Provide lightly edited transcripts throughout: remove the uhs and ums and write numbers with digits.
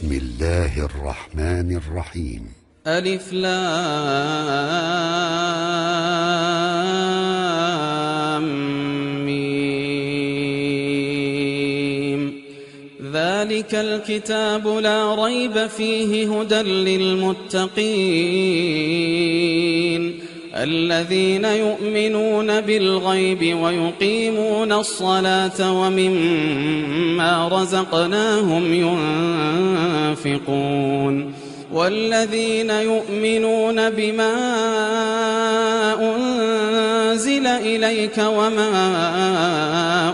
بسم الله الرحمن الرحيم. ألف لام ميم. ذلك الكتاب لا ريب فيه هدى للمتقين الذين يؤمنون بالغيب ويقيمون الصلاة ومما رزقناهم ينفقون والذين يؤمنون بما أنزل إليك وما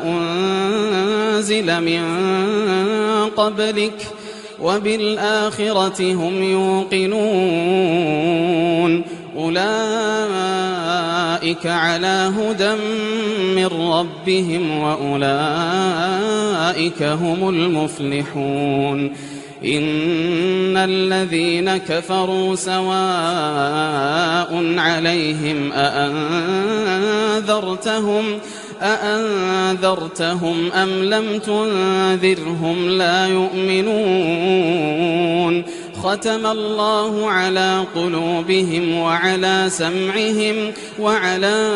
أنزل من قبلك وبالآخرة هم يوقنون أولئك على هدى من ربهم وأولئك هم المفلحون. إن الذين كفروا سواء عليهم أأنذرتهم أم لم تنذرهم لا يؤمنون. ختم الله على قلوبهم وعلى سمعهم وعلى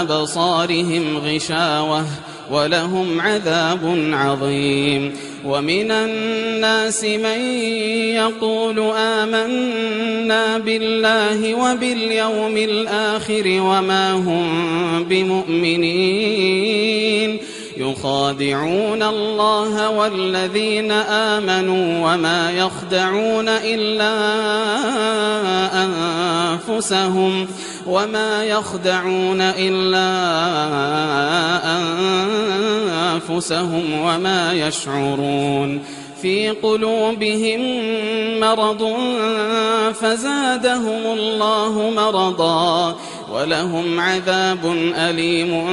أبصارهم غشاوة ولهم عذاب عظيم. ومن الناس من يقول آمنا بالله وباليوم الآخر وما هم بمؤمنين يخادعون الله والذين آمنوا وما يخدعون إلا أنفسهم وما يشعرون. في قلوبهم مرض فزادهم الله مرضا ولهم عذاب أليم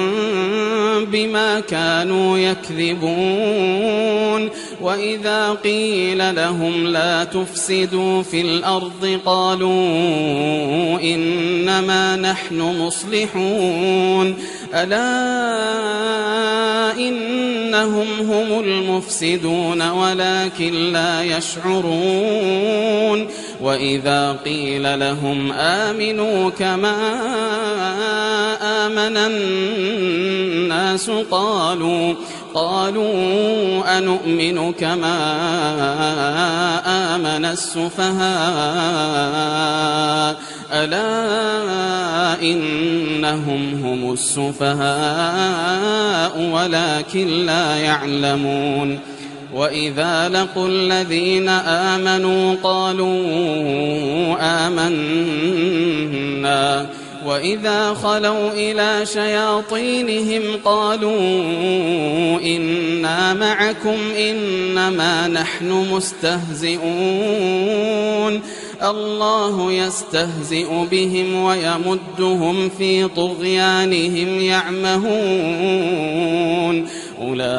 بما كانوا يكذبون. وإذا قيل لهم لا تفسدوا في الأرض قالوا إنما نحن مصلحون ألا إنهم هم المفسدون ولكن لا يشعرون. وإذا قيل لهم آمنوا كما آمن الناس قالوا أنؤمن كما آمن السفهاء ألا إنهم هم السفهاء ولكن لا يعلمون. وإذا لقوا الذين آمنوا قالوا آمنا وإذا خلوا إلى شياطينهم قالوا إنا معكم إنما نحن مستهزئون. الله يستهزئ بهم ويمدهم في طغيانهم يعمهون. أولئك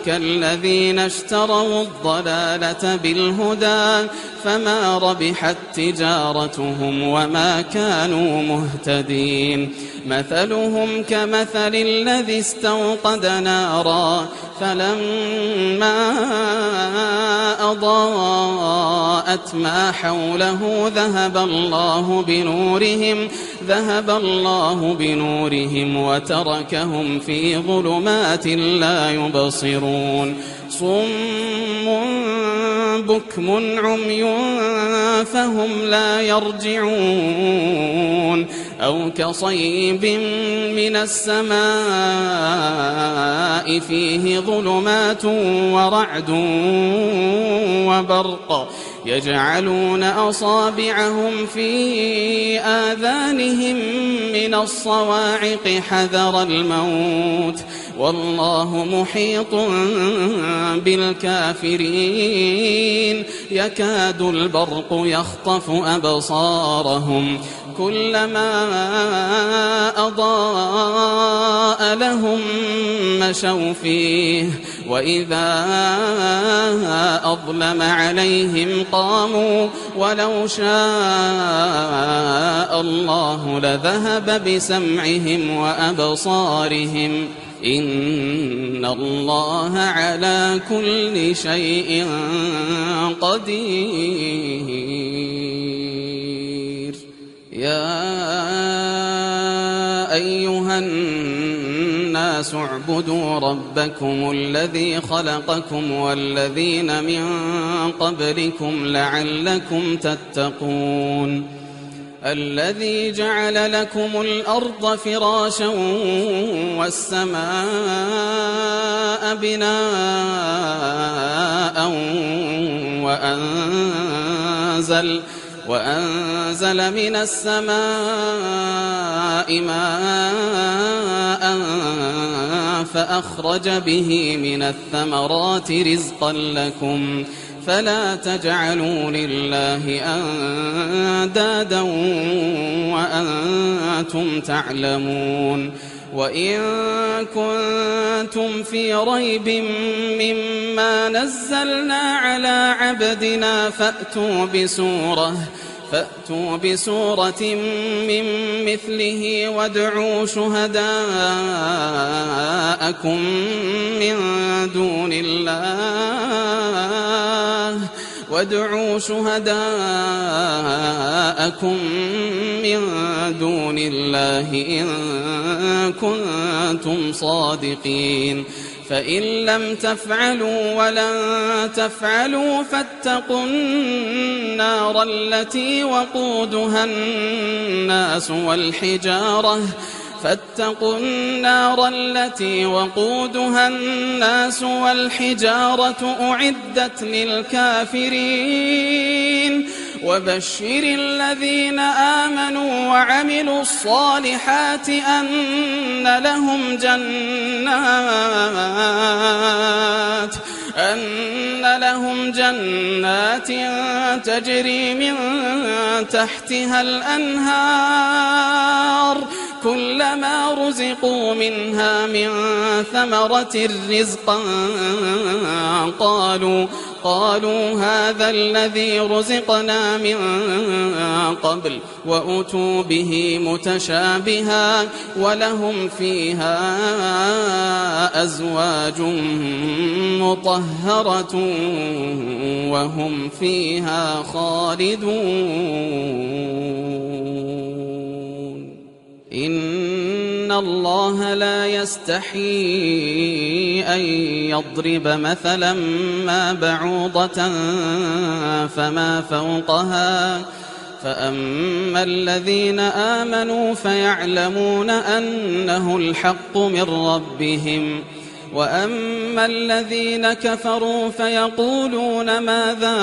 الذين اشتروا الضلالة بالهدى فما ربحت تجارتهم وما كانوا مهتدين. مثلهم كمثل الذي استوقد نارا فلما أضاءت ما حوله ذهب الله بنورهم وتركهم في ظلمات لا يبصرون. صم بكم عمي فهم لا يرجعون. أو كصيب من السماء فيه ظلمات ورعد وبرق يجعلون أصابعهم في آذانهم من الصواعق حذر الموت والله محيط بالكافرين. يكاد البرق يخطف أبصارهم كلما أضاء لهم مشوا فيه وإذا أظلم عليهم قاموا ولو شاء الله لذهب بسمعهم وأبصارهم إن الله على كل شيء قدير. يا أيها الناس اعبدوا ربكم الذي خلقكم والذين من قبلكم لعلكم تتقون. الذي جعل لكم الأرض فراشا والسماء بناء وأنزل من السماء ماء فأخرج به من الثمرات رزقا لكم فلا تجعلوا لله أندادا وأنتم تعلمون. وإن كنتم في ريب مما نزلنا على عبدنا فأتوا بسورة من مثله وادعوا شهداءكم من دون الله إن كنتم صادقين. فإن لم تفعلوا ولن تفعلوا فاتقوا النار التي وقودها الناس والحجارة أعدت للكافرين. وبشر الذين آمنوا وعملوا الصالحات أن لهم جنات تجري من تحتها الأنهار كلما رزقوا منها من ثمرة رزقا قالوا هذا الذي رزقنا من قبل وأتوا به متشابها ولهم فيها أزواج مطهرة وهم فيها خالدون. إن الله لا يستحيي أن يضرب مثلا ما بعوضة فما فوقها فأما الذين آمنوا فيعلمون أنه الحق من ربهم وأما الذين كفروا فيقولون ماذا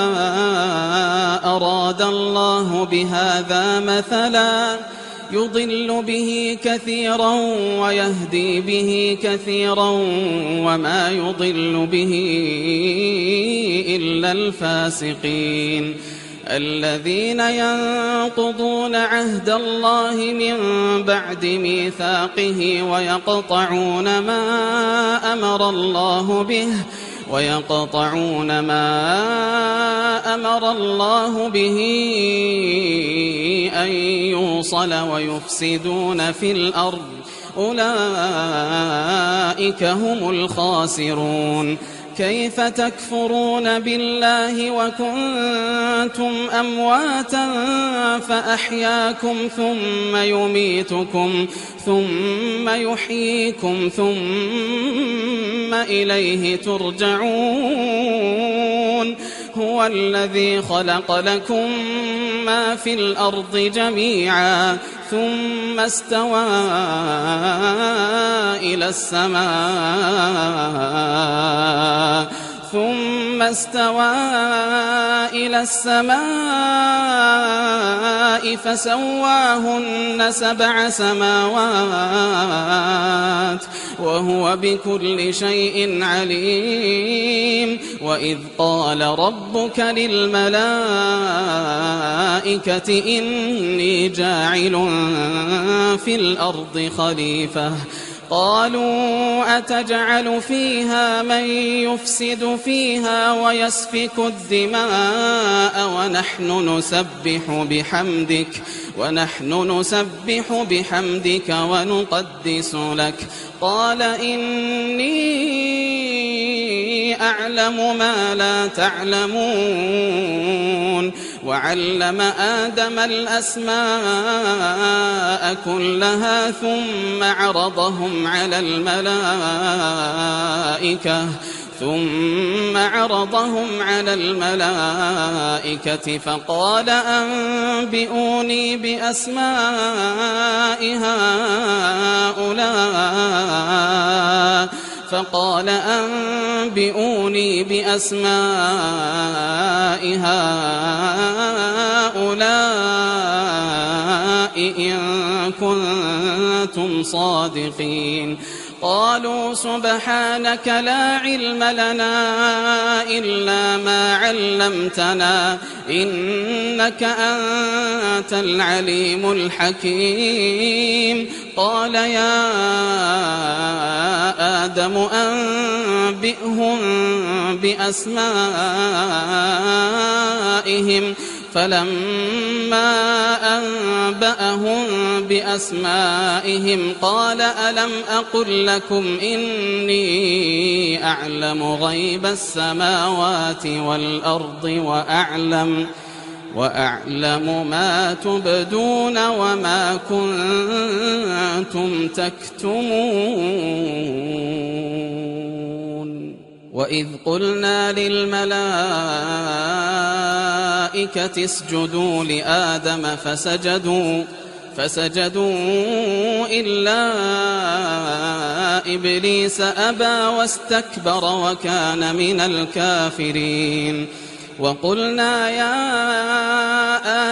أراد الله بهذا مثلا يضل به كثيرا ويهدي به كثيرا وما يضل به إلا الفاسقين الذين ينقضون عهد الله من بعد ميثاقه ويقطعون ما أمر الله به أن يوصل ويفسدون في الأرض أولئك هم الخاسرون. كيف تكفرون بالله وكنتم أمواتا فأحياكم ثم يميتكم ثم يحييكم ثم إليه ترجعون. هو الذي خلق لكم ما في الأرض جميعا ثم استوى إلى السماء فسواهن 7 سماوات وهو بكل شيء عليم. وإذ قال ربك للملائكة إني جاعل في الأرض خليفة قالوا أتجعل فيها من يفسد فيها ويسفك الدماء ونحن نسبح بحمدك ونقدس لك قال إني أعلم ما لا تعلمون وعلم آدم الأسماء كلها ثم عرضهم على الملائكة فقال أنبئوني بأسماء هؤلاء إن كنتم صادقين قالوا سبحانك لا علم لنا إلا ما علمتنا إنك أنت العليم الحكيم قال يا آدم أنبئهم بأسمائهم فلما أنبأهم بأسمائهم قال ألم أقل لكم إني أعلم غيب السماوات والأرض وأعلم ما تبدون وما كنتم تكتمون وإذ قلنا للملائكة اسجدوا لآدم فسجدوا إلا إبليس أبى واستكبر وكان من الكافرين وقلنا يا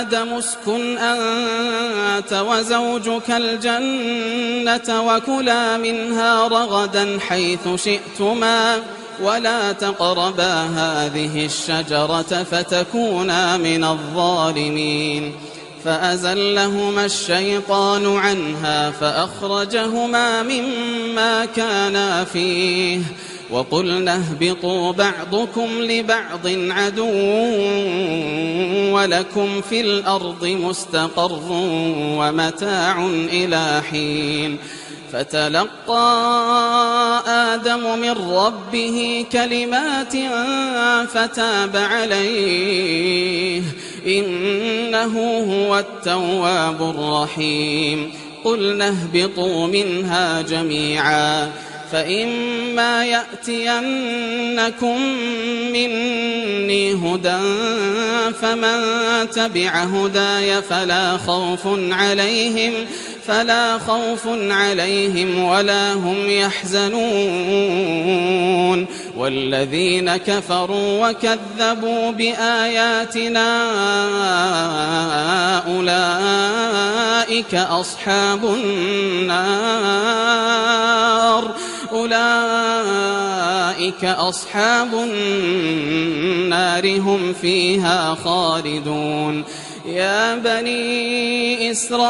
آدم اسكن أنت وزوجك الجنة وكلا منها رغدا حيث شئتما ولا تقربا هذه الشجرة فتكونا من الظالمين فأزلهما الشيطان عنها فأخرجهما مما كانا فيه وقلنا اهبطوا بعضكم لبعض عدو ولكم في الأرض مستقر ومتاع إلى حين فتلقى آدم من ربه كلمات فتاب عليه إنه هو التواب الرحيم قلنا اهبطوا منها جميعا فإما يأتينكم مني هدى فمن تبع هداي فلا خوف عليهم ولا هم يحزنون والذين كفروا وكذبوا بآياتنا أولئك أصحاب النار هم فيها خالدون يا بني إسرائيل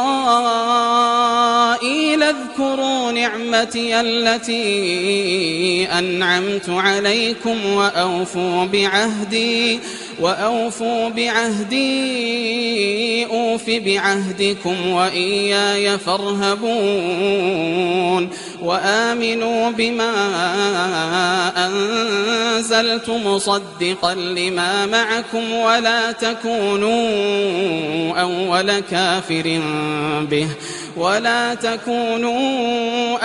اذكروا نعمتي التي أنعمت عليكم وأوفوا بعهدي أوف بعهدكم وإياي فارهبون وآمنوا بما أنزلت مصدقا لما معكم ولا تكونوا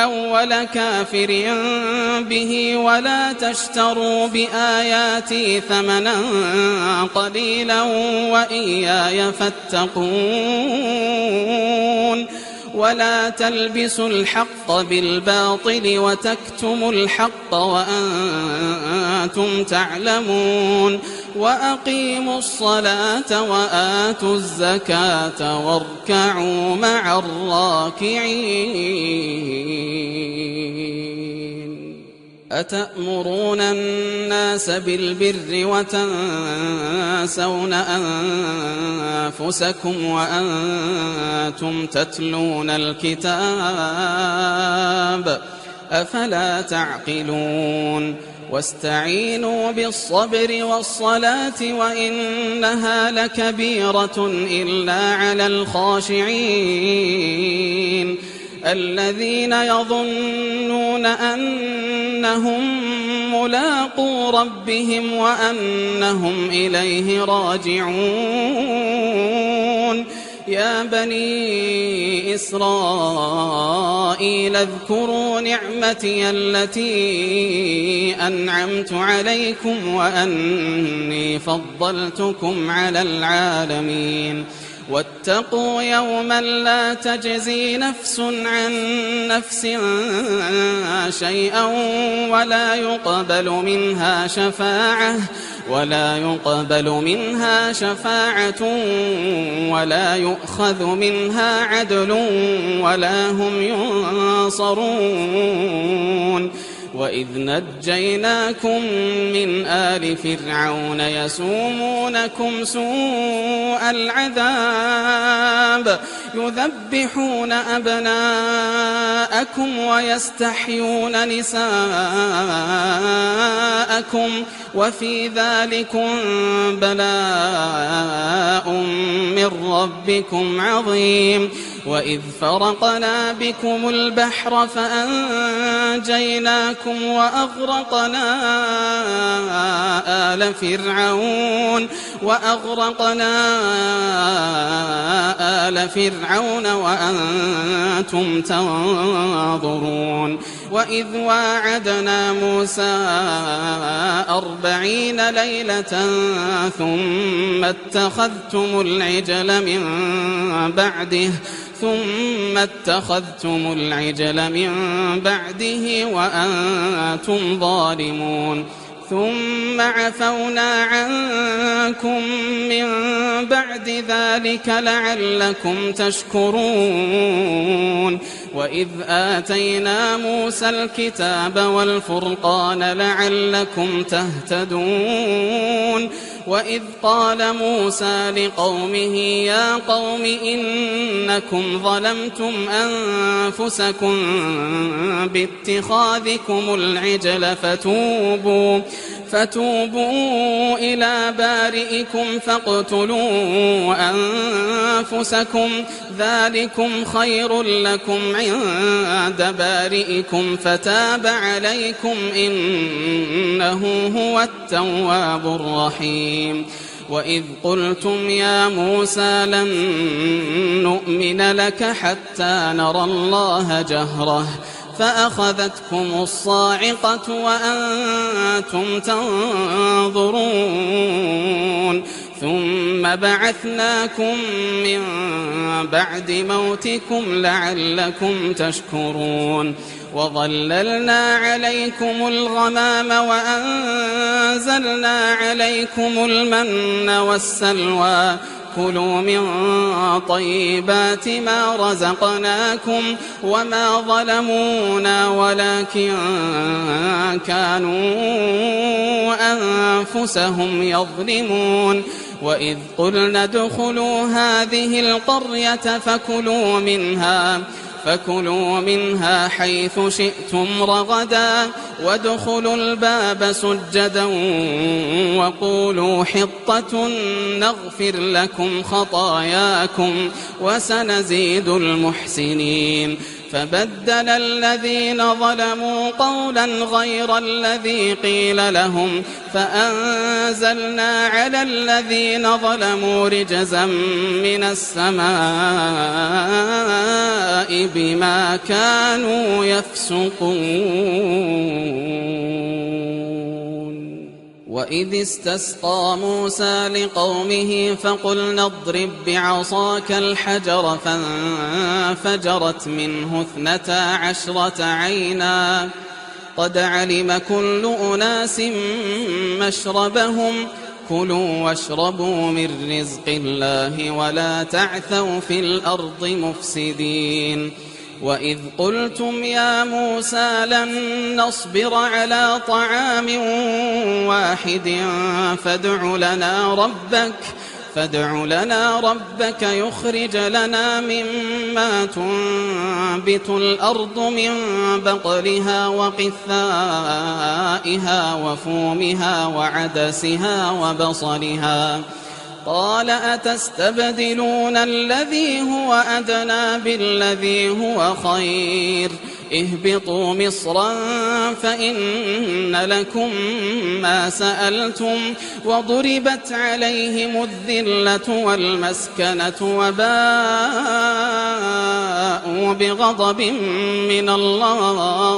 أول كافر به ولا تشتروا بآياتي ثمنا قليلا وإياي فاتقون ولا تلبسوا الحق بالباطل وتكتموا الحق وأنتم تعلمون وأقيموا الصلاة وآتوا الزكاة واركعوا مع الراكعين أتأمرون الناس بالبر وتنسون أنفسكم وأنتم تتلون الكتاب أفلا تعقلون واستعينوا بالصبر والصلاة وإنها لكبيرة إلا على الخاشعين الذين يظنون أنهم ملاقو ربهم وأنهم إليه راجعون يا بني إسرائيل اذكروا نعمتي التي أنعمت عليكم وأني فضلتكم على العالمين واتقوا يوما لا تجزي نفس عن نفس شيئا ولا يقبل منها شفاعة ولا يؤخذ منها عدل ولا هم ينصرون وإذ نجيناكم من آل فرعون يسومونكم سوء العذاب يذبحون أبناءكم ويستحيون نساءكم وفي ذلكم بلاء من ربكم عظيم وإذ فرقنا بكم البحر فأنجيناكم وأغرقنا آل فرعون وأنتم تنظرون وإذ واعدنا موسى 40 ليلة ثم اتخذتم العجل من بعده وأنتم ظالمون ثم عفونا عنكم من بعد ذلك لعلكم تشكرون وإذ آتينا موسى الكتاب والفرقان لعلكم تهتدون وإذ قال موسى لقومه يا قوم إنكم ظلمتم أنفسكم باتخاذكم العجل فتوبوا إلى بارئكم فاقتلوا أنفسكم ذلكم خير لكم عند بارئكم فتاب عليكم إنه هو التواب الرحيم وإذ قلتم يا موسى لن نؤمن لك حتى نرى الله جهرة فأخذتكم الصاعقة وأنتم تنظرون ثم بعثناكم من بعد موتكم لعلكم تشكرون وظللنا عليكم الغمام وأنزلنا عليكم المن والسلوى كلوا من طيبات ما رزقناكم وما ظلمونا ولكن كانوا أنفسهم يظلمون وإذ قلنا ادخلوا هذه القرية فكلوا منها حيث شئتم رغدا وادخلوا الباب سجدا وقولوا حطة نغفر لكم خطاياكم وسنزيد المحسنين فبدل الذين ظلموا قولا غير الذي قيل لهم فأنزلنا على الذين ظلموا رجزا من السماء بما كانوا يفسقون وإذ استسقى موسى لقومه فقلنا اضرب بعصاك الحجر فانفجرت منه 12 عينا قد علم كل أناس مشربهم كلوا واشربوا من رزق الله ولا تعثوا في الأرض مفسدين وإذ قلتم يا موسى لن نصبر على طعام واحد فادع لنا ربك يخرج لنا مما تنبت الأرض من بقلها وقثائها وفومها وعدسها وبصلها قال أتستبدلون الذي هو أدنى بالذي هو خير اهبطوا مصرا فإن لكم ما سألتم وضربت عليهم الذلة والمسكنة وباءوا بغضب من الله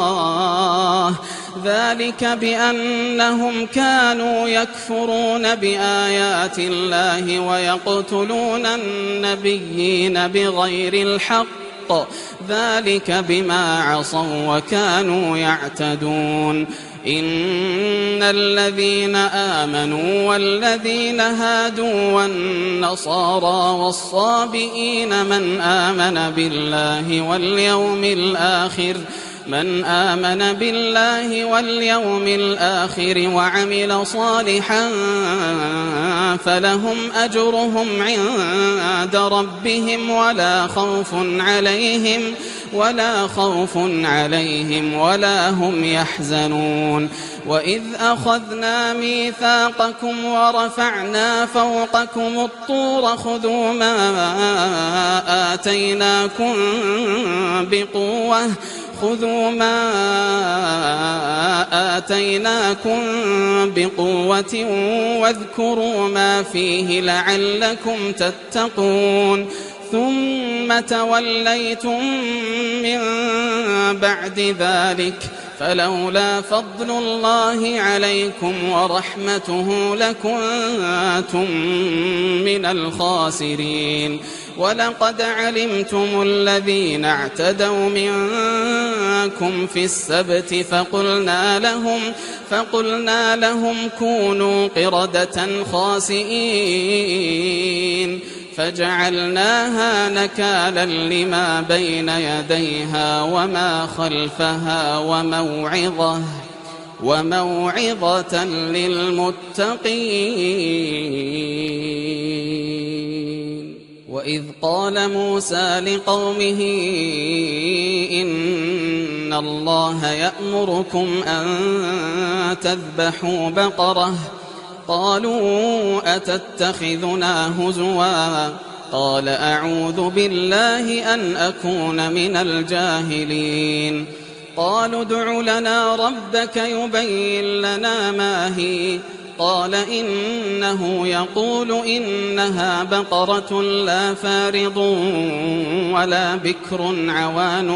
ذلك بأنهم كانوا يكفرون بآيات الله ويقتلون النبيين بغير الحق ذلك بما عصوا وكانوا يعتدون إن الذين آمنوا والذين هادوا والنصارى والصابئين من آمن بالله واليوم الآخر وعمل صالحا فلهم أجرهم عند ربهم ولا خوف عليهم ولا هم يحزنون وإذ أخذنا ميثاقكم ورفعنا فوقكم الطور خذوا ما آتيناكم بقوة واذكروا ما فيه لعلكم تتقون ثم توليتم من بعد ذلك فلولا فضل الله عليكم ورحمته لكنتم من الخاسرين ولقد علمتم الذين اعتدوا منكم في السبت فقلنا لهم كونوا قردة خاسئين فجعلناها نكالا لما بين يديها وما خلفها وموعظة للمتقين وإذ قال موسى لقومه إن الله يأمركم أن تذبحوا بقرة قالوا أتتخذنا هزوا قال أعوذ بالله أن أكون من الجاهلين قالوا ادع لنا ربك يبين لنا ما هي قال إنه يقول إنها بقرة لا فارض ولا بكر عوان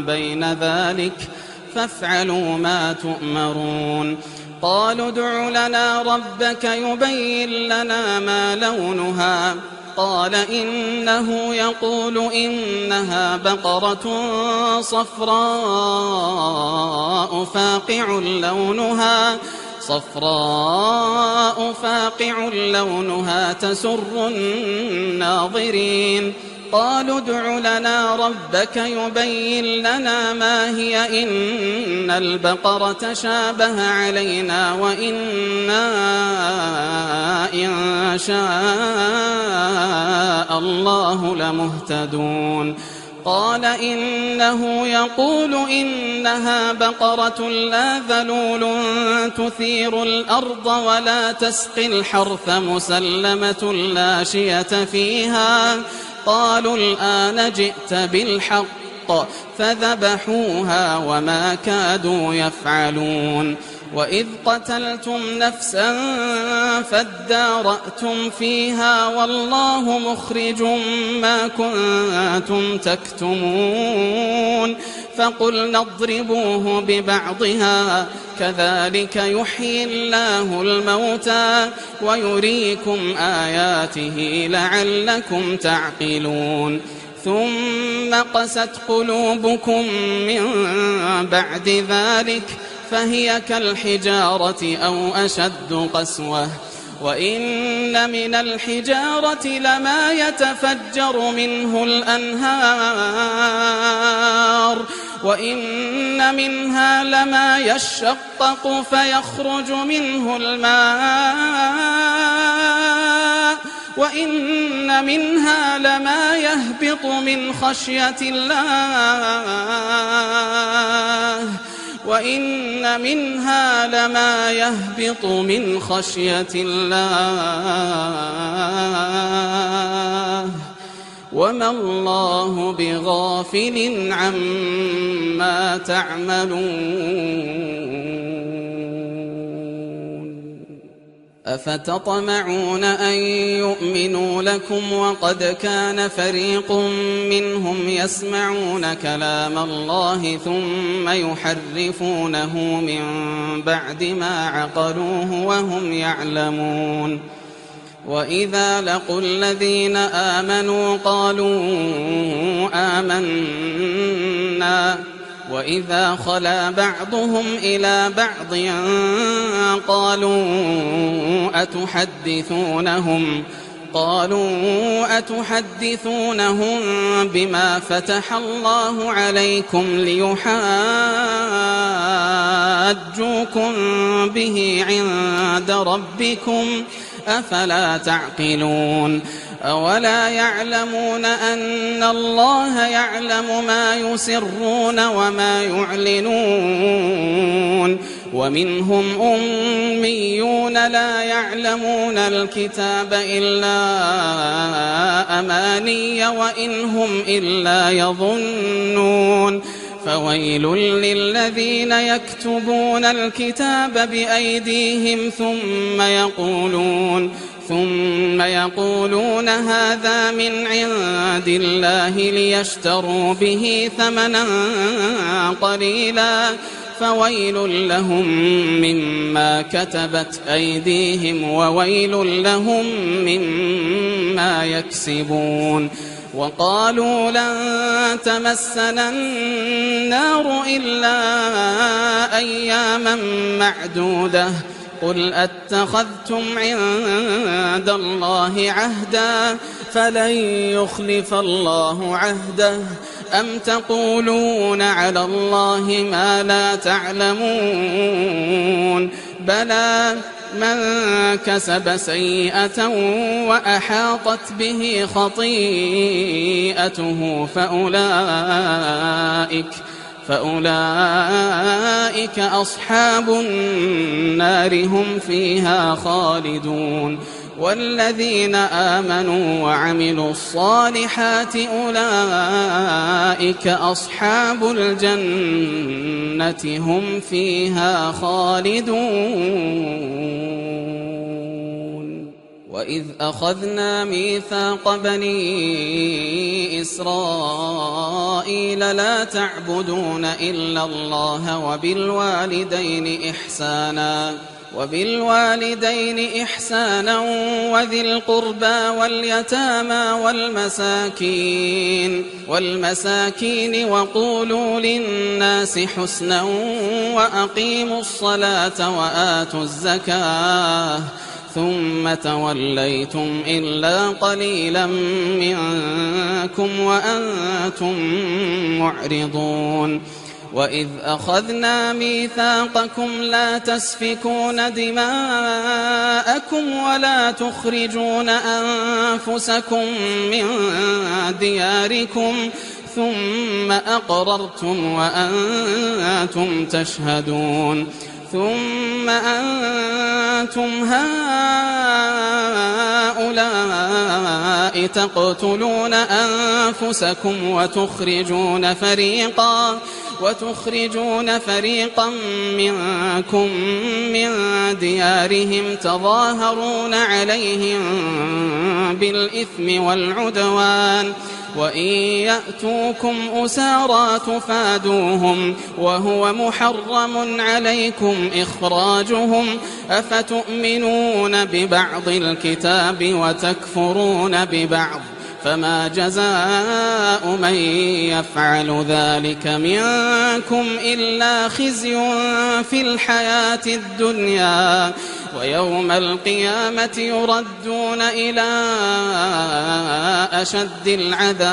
بين ذلك فافعلوا ما تؤمرون قالوا ادع لنا ربك يبين لنا ما لونها قال إنه يقول إنها بقرة صفراء فاقع لونها تسر الناظرين قالوا ادع لنا ربك يبين لنا ما هي إن البقرة شابه علينا وإنا إن شاء الله لمهتدون قال إنه يقول إنها بقرة لا ذلول تثير الأرض ولا تسقي الحرث مسلمة لا شية فيها قالوا الآن جئت بالحق فذبحوها وما كادوا يفعلون وإذ قتلتم نفسا فادارأتم فيها والله مخرج ما كنتم تكتمون فقلنا اضربوه ببعضها كذلك يحيي الله الموتى ويريكم آياته لعلكم تعقلون ثم قست قلوبكم من بعد ذلك فهي كالحجارة أو أشد قسوة وإن من الحجارة لما يتفجر منه الأنهار وإن منها لما يشقق فيخرج منه الماء وإن منها لما يهبط من خشية الله وإن منها لما يهبط من خشية الله وما الله بغافل عما تعملون أفتطمعون أن يؤمنوا لكم وقد كان فريق منهم يسمعون كلام الله ثم يحرفونه من بعد ما عقلوه وهم يعلمون وإذا لقوا الذين آمنوا قالوا آمنا وإذا خلا بعضهم إلى بعض قالوا أتحدثونهم بما فتح الله عليكم ليحاجوكم به عند ربكم أفلا تعقلون أولا يعلمون أن الله يعلم ما يسرون وما يعلنون ومنهم أميون لا يعلمون الكتاب إلا أماني وإن هم إلا يظنون فويل للذين يكتبون الكتاب بأيديهم ثم يقولون هذا من عند الله ليشتروا به ثمنا قليلا فويل لهم مما كتبت أيديهم وويل لهم مما يكسبون وقالوا لن تمسنا النار إلا أياما معدودة قل أتخذتم عند الله عهدا فلن يخلف الله عهده أم تقولون على الله ما لا تعلمون بلى من كسب سيئة وأحاطت به خطيئته فأولئك أصحاب النار هم فيها خالدون والذين آمنوا وعملوا الصالحات أولئك أصحاب الجنة هم فيها خالدون وإذ أخذنا ميثاق بني إسرائيل لا تعبدون إلا الله وبالوالدين إحسانا وذي القربى واليتامى والمساكين وقولوا للناس حسنا وأقيموا الصلاة وآتوا الزكاة ثم توليتم إلا قليلا منكم وأنتم معرضون وإذ أخذنا ميثاقكم لا تسفكون دماءكم ولا تخرجون أنفسكم من دياركم ثم أقررتم وأنتم تشهدون ثم أنتم هؤلاء تقتلون أنفسكم وتخرجون فريقا منكم من ديارهم تظاهرون عليهم بالإثم والعدوان وإن يأتوكم أسارى تفادوهم وهو محرم عليكم إخراجهم أفتؤمنون ببعض الكتاب وتكفرون ببعض فما جزاء من يفعل ذلك منكم إلا خزي في الحياة الدنيا ويوم القيامة يردون إلى أشد العذاب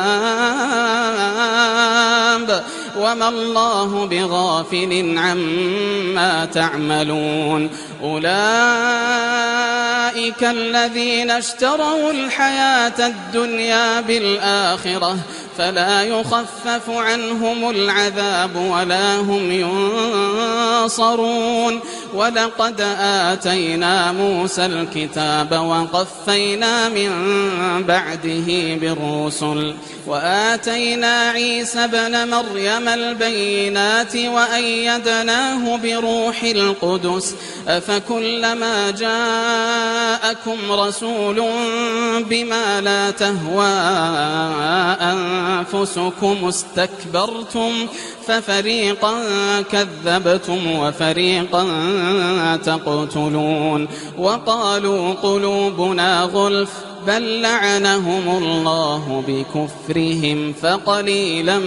وما الله بغافل عما تعملون أولئك الذين اشتروا الحياة الدنيا بالآخرة فلا يخفف عنهم العذاب ولا هم ينصرون ولقد آتينا موسى الكتاب وقفينا من بعده بالرسل وآتينا عيسى ابن مريم البينات وأيدناه بروح القدس أفكلما جاءكم رسول بما لا تهوى أنفسكم استكبرتم ففريقا كذبتم وفريقا تقتلون وقالوا قلوبنا غلف بل لعنهم الله بكفرهم فقليلا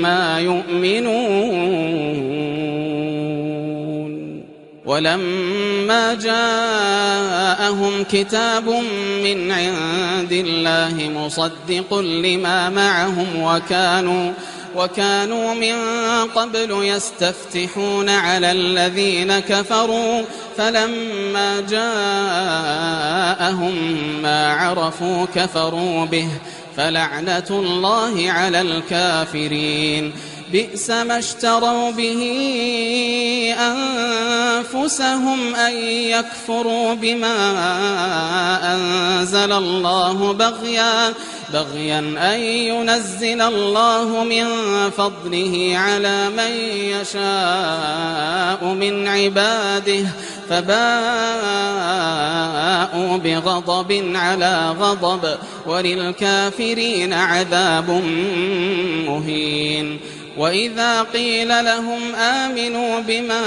ما يؤمنون ولما جاءهم كتاب من عند الله مصدق لما معهم وكانوا من قبل يستفتحون على الذين كفروا فلما جاءهم ما عرفوا كفروا به فلعنة الله على الكافرين بئس ما اشتروا به أنفسهم أن يكفروا بما أنزل الله بغيا أن ينزل الله من فضله على من يشاء من عباده فباءوا بغضب على غضب وللكافرين عذاب مهين وإذا قيل لهم آمنوا بما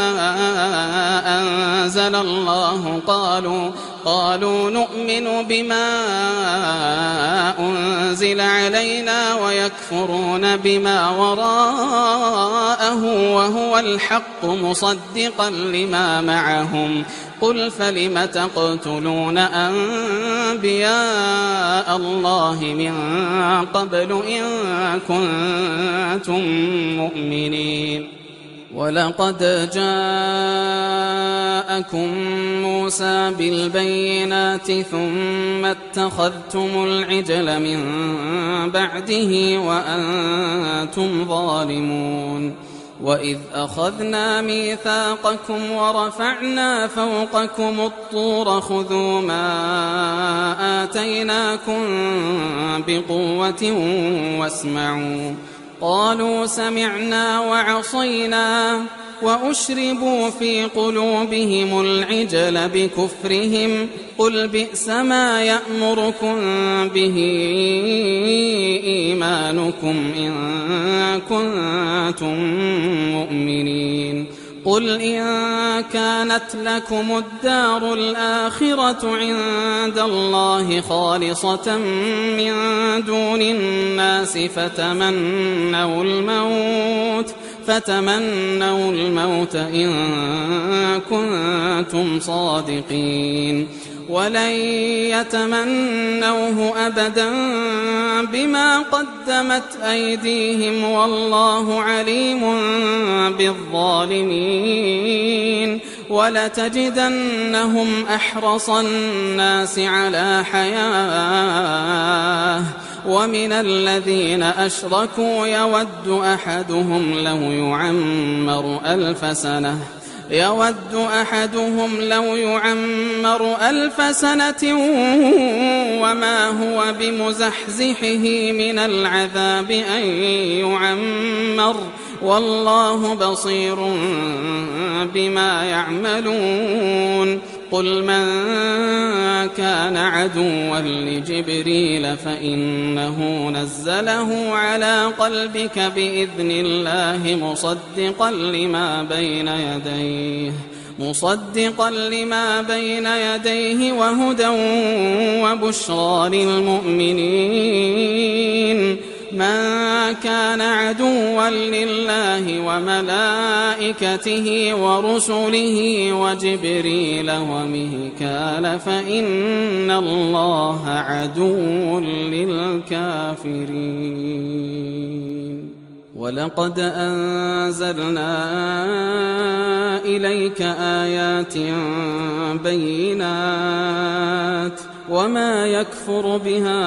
أنزل الله قالوا نؤمن بما أنزل علينا ويكفرون بما وراءه وهو الحق مصدقا لما معهم قل فلم تقتلون أنبياء الله من قبل إن كنتم مؤمنين ولقد جاءكم موسى بالبينات ثم اتخذتم العجل من بعده وأنتم ظالمون وإذ أخذنا ميثاقكم ورفعنا فوقكم الطور خذوا ما آتيناكم بقوة واسمعوا قالوا سمعنا وعصينا وأشربوا في قلوبهم العجل بكفرهم قل بئس ما يأمركم به إيمانكم إن كنتم مؤمنين قل إن كانت لكم الدار الآخرة عند الله خالصة من دون الناس فتمنوا الموت إن كنتم صادقين ولن يتمنوه أبدا بما قدمت أيديهم والله عليم بالظالمين ولتجدنهم أحرص الناس على حياة ومن الذين أشركوا يود أحدهم لو يعمر ألف سنة وما هو بمزحزحه من العذاب أن يعمر والله بصير بما يعملون قل من كان عدوا لجبريل فإنه نزله على قلبك بإذن الله مصدقا لما بين يديه وهدى وبشرى للمؤمنين من كان عدوا لله وملائكته ورسله وجبريل وميكال فإن الله عدو للكافرين. ولقد أنزلنا إليك آيات بينات وما يكفر بها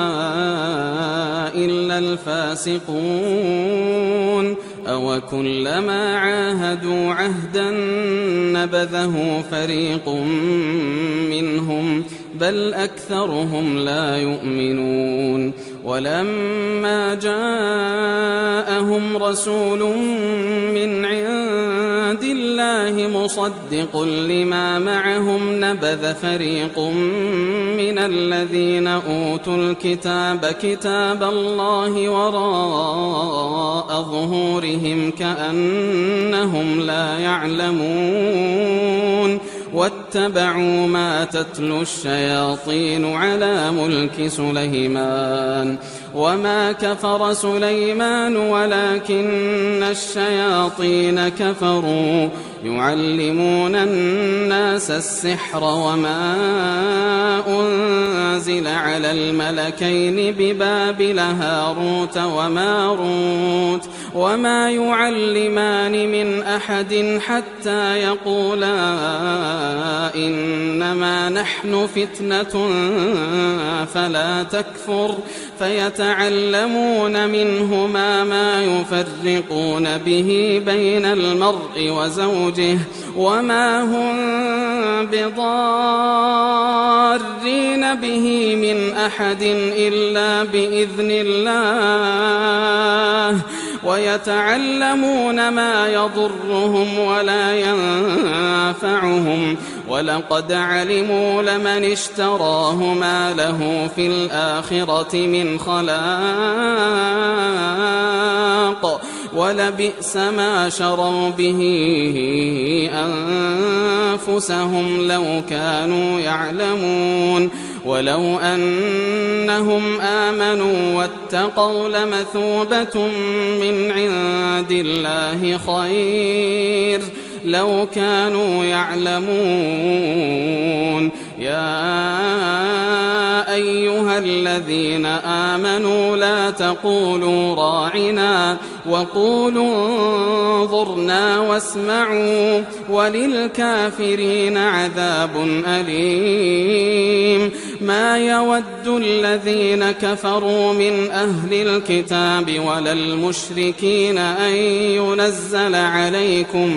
إلا الفاسقون. أوكلما عاهدوا عهدا نبذه فريق منهم بل أكثرهم لا يؤمنون. ولما جاءهم رسول من عند الله مصدق لما معهم نبذ فريق من الذين أوتوا الكتاب كتاب الله وراء ظهورهم كأنهم لا يعلمون. واتبعوا ما تتلو الشياطين على ملك سليمان وما كفر سليمان ولكن الشياطين كفروا يعلمون الناس السحر وما أنزل على الملكين ببابل هاروت وماروت وما يعلمان من أحد حتى يقولا إنما نحن فتنة فلا تكفر فيتعلمون منهما ما يفرقون به بين المرء وزوجه وما هم بضارين به من أحد إلا بإذن الله ويتعلمون ما يضرهم ولا ينفعهم ولقد علموا لمن اشتراه ما له في الآخرة من خلاق ولبئس ما شروا به أنفسهم لو كانوا يعلمون. ولو أنهم آمنوا واتقوا لمثوبة من عند الله خير لو كانوا يعلمون. يا أيها الذين آمنوا لا تقولوا راعنا وقولوا انظرنا واسمعوا وللكافرين عذاب أليم. ما يود الذين كفروا من أهل الكتاب ولا المشركين أن ينزل عليكم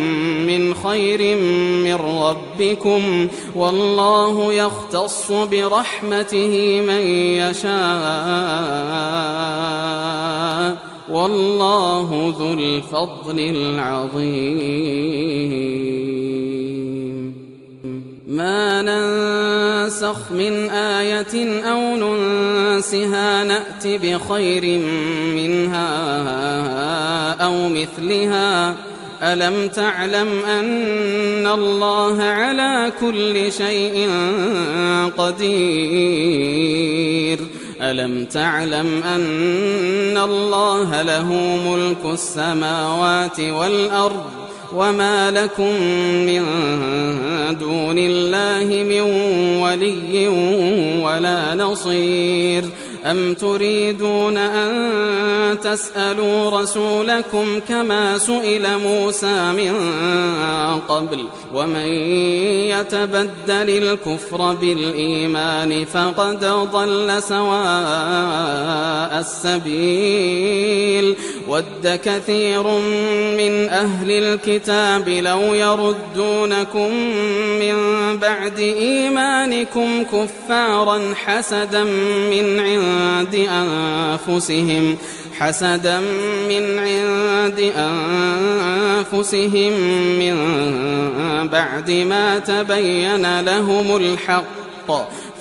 من خير من ربكم والله يختص برحمته من يشاء والله ذو الفضل العظيم. ما ننسخ من آية أو ننسها نأت بخير منها أو مثلها. ألم تعلم أن الله على كل شيء قدير. ألم تعلم أن الله له ملك السماوات والأرض وما لكم من دون الله من ولي ولا نصير. أم تريدون أن تسألوا رسولكم كما سئل موسى من قبل ومن يتبدل الكفر بالإيمان فقد ضل سواء السبيل. ود كثير من أهل الكتاب لو يردونكم من بعد إيمانكم كفارا حسدا من عند أنفسهم من بعد ما تبين لهم الحق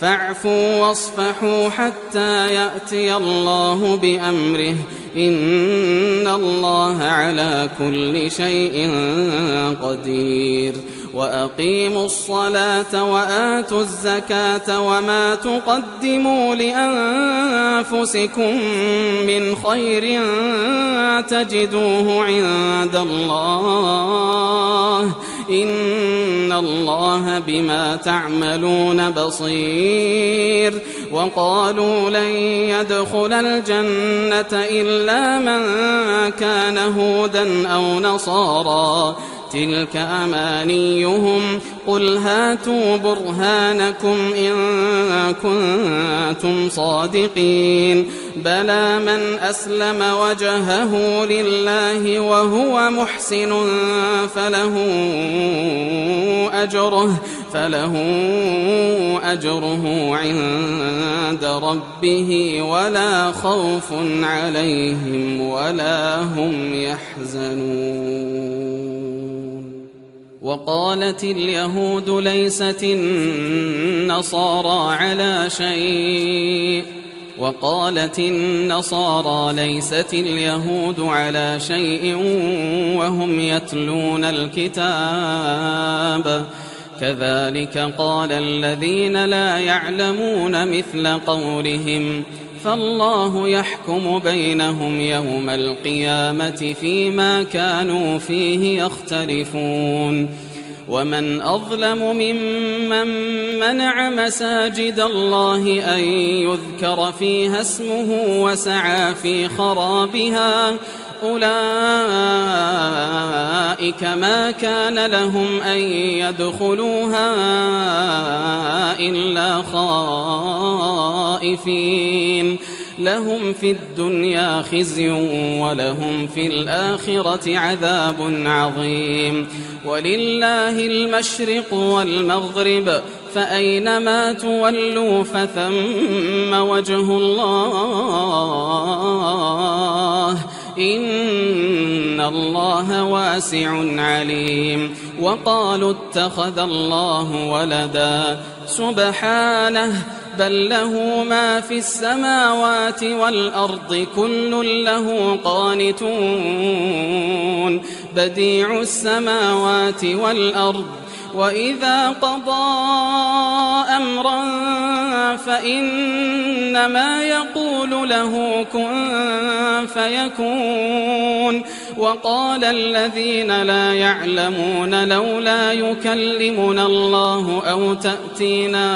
فاعفوا واصفحوا حتى يأتي الله بأمره إن الله على كل شيء قدير. وأقيموا الصلاة وآتوا الزكاة وما تقدموا لأنفسكم من خير تجدوه عند الله إن الله بما تعملون بصير. وقالوا لن يدخل الجنة إلا من كان هودا أو نصارى تلك أمانيهم قل هاتوا برهانكم إن كنتم صادقين بلى من أسلم وجهه لله وهو محسن فله أجره عند ربه ولا خوف عليهم ولا هم يحزنون. وقالت اليهود ليست النصارى على شيء وقالت النصارى ليست اليهود على شيء وهم يتلون الكتاب كذلك قال الذين لا يعلمون مثل قولهم فالله يحكم بينهم يوم القيامة فيما كانوا فيه يختلفون. ومن أظلم ممن منع مساجد الله أن يذكر فيها اسمه وسعى في خرابها أولئك ما كان لهم أن يدخلوها إلا خائفين لهم في الدنيا خزي ولهم في الآخرة عذاب عظيم. ولله المشرق والمغرب فأينما تولوا فثم وجه الله إن الله واسع عليم. وقالوا اتخذ الله ولدا سبحانه بل له ما في السماوات والأرض كل له قانتون بديع السماوات والأرض وإذا قضى أمرا فإنما يقول له كن فيكون. وقال الذين لا يعلمون لولا يكلمنا الله أو تأتينا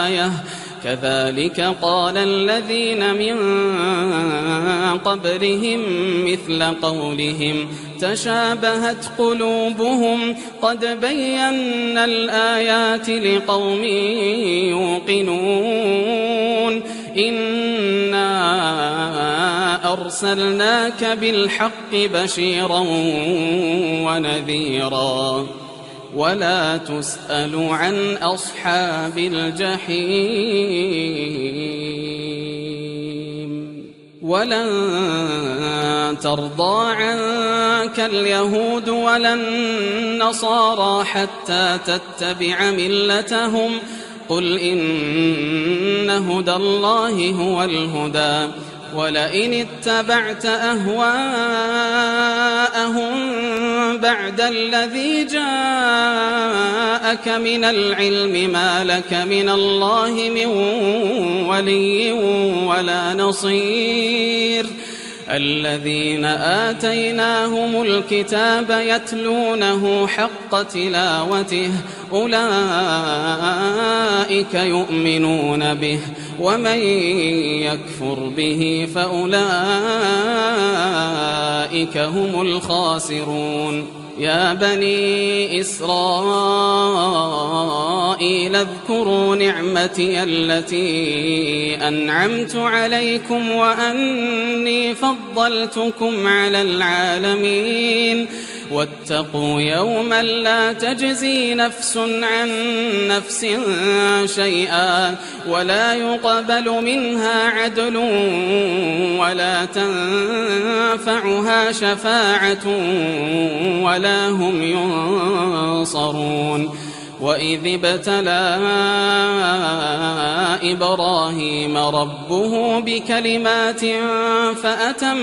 آية كذلك قال الذين من قبلهم مثل قولهم تشابهت قلوبهم قد بينا الآيات لقوم يوقنون إنا أرسلناك بالحق بشيرا ونذيرا ولا تسأل عن أصحاب الجحيم. ولن ترضى عنك اليهود ولا النصارى حتى تتبع ملتهم قل إن هدى الله هو الهدى ولئن اتبعت أهواءهم بعد الذي جاءك من العلم ما لك من الله من ولي ولا نصير. الذين آتيناهم الكتاب يتلونه حق تلاوته أولئك يؤمنون به ومن يكفر به فأولئك هم الخاسرون. يا بني إسرائيل اذكروا نعمتي التي أنعمت عليكم وأني فضلتكم على العالمين واتقوا يوما لا تجزي نفس عن نفس شيئا ولا يقبل منها عدل ولا تنفعها شفاعة ولا هم ينصرون. وإذ ابتلى إبراهيم ربه بكلمات فأتمهن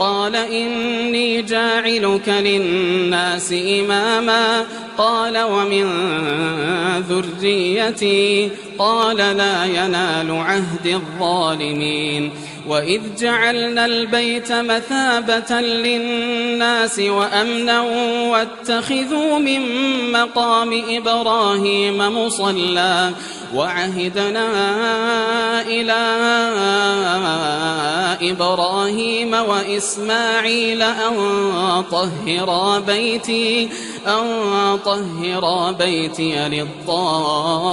قال إني جاعلك للناس إماما قال ومن ذريتي قال لا ينال عهد الظالمين وإذ جعلنا البيت مثابة للناس وأمنا واتخذوا من مقام إبراهيم مصلى وعهدنا إلى إبراهيم وإسماعيل أن طهرا بيتي للطائفين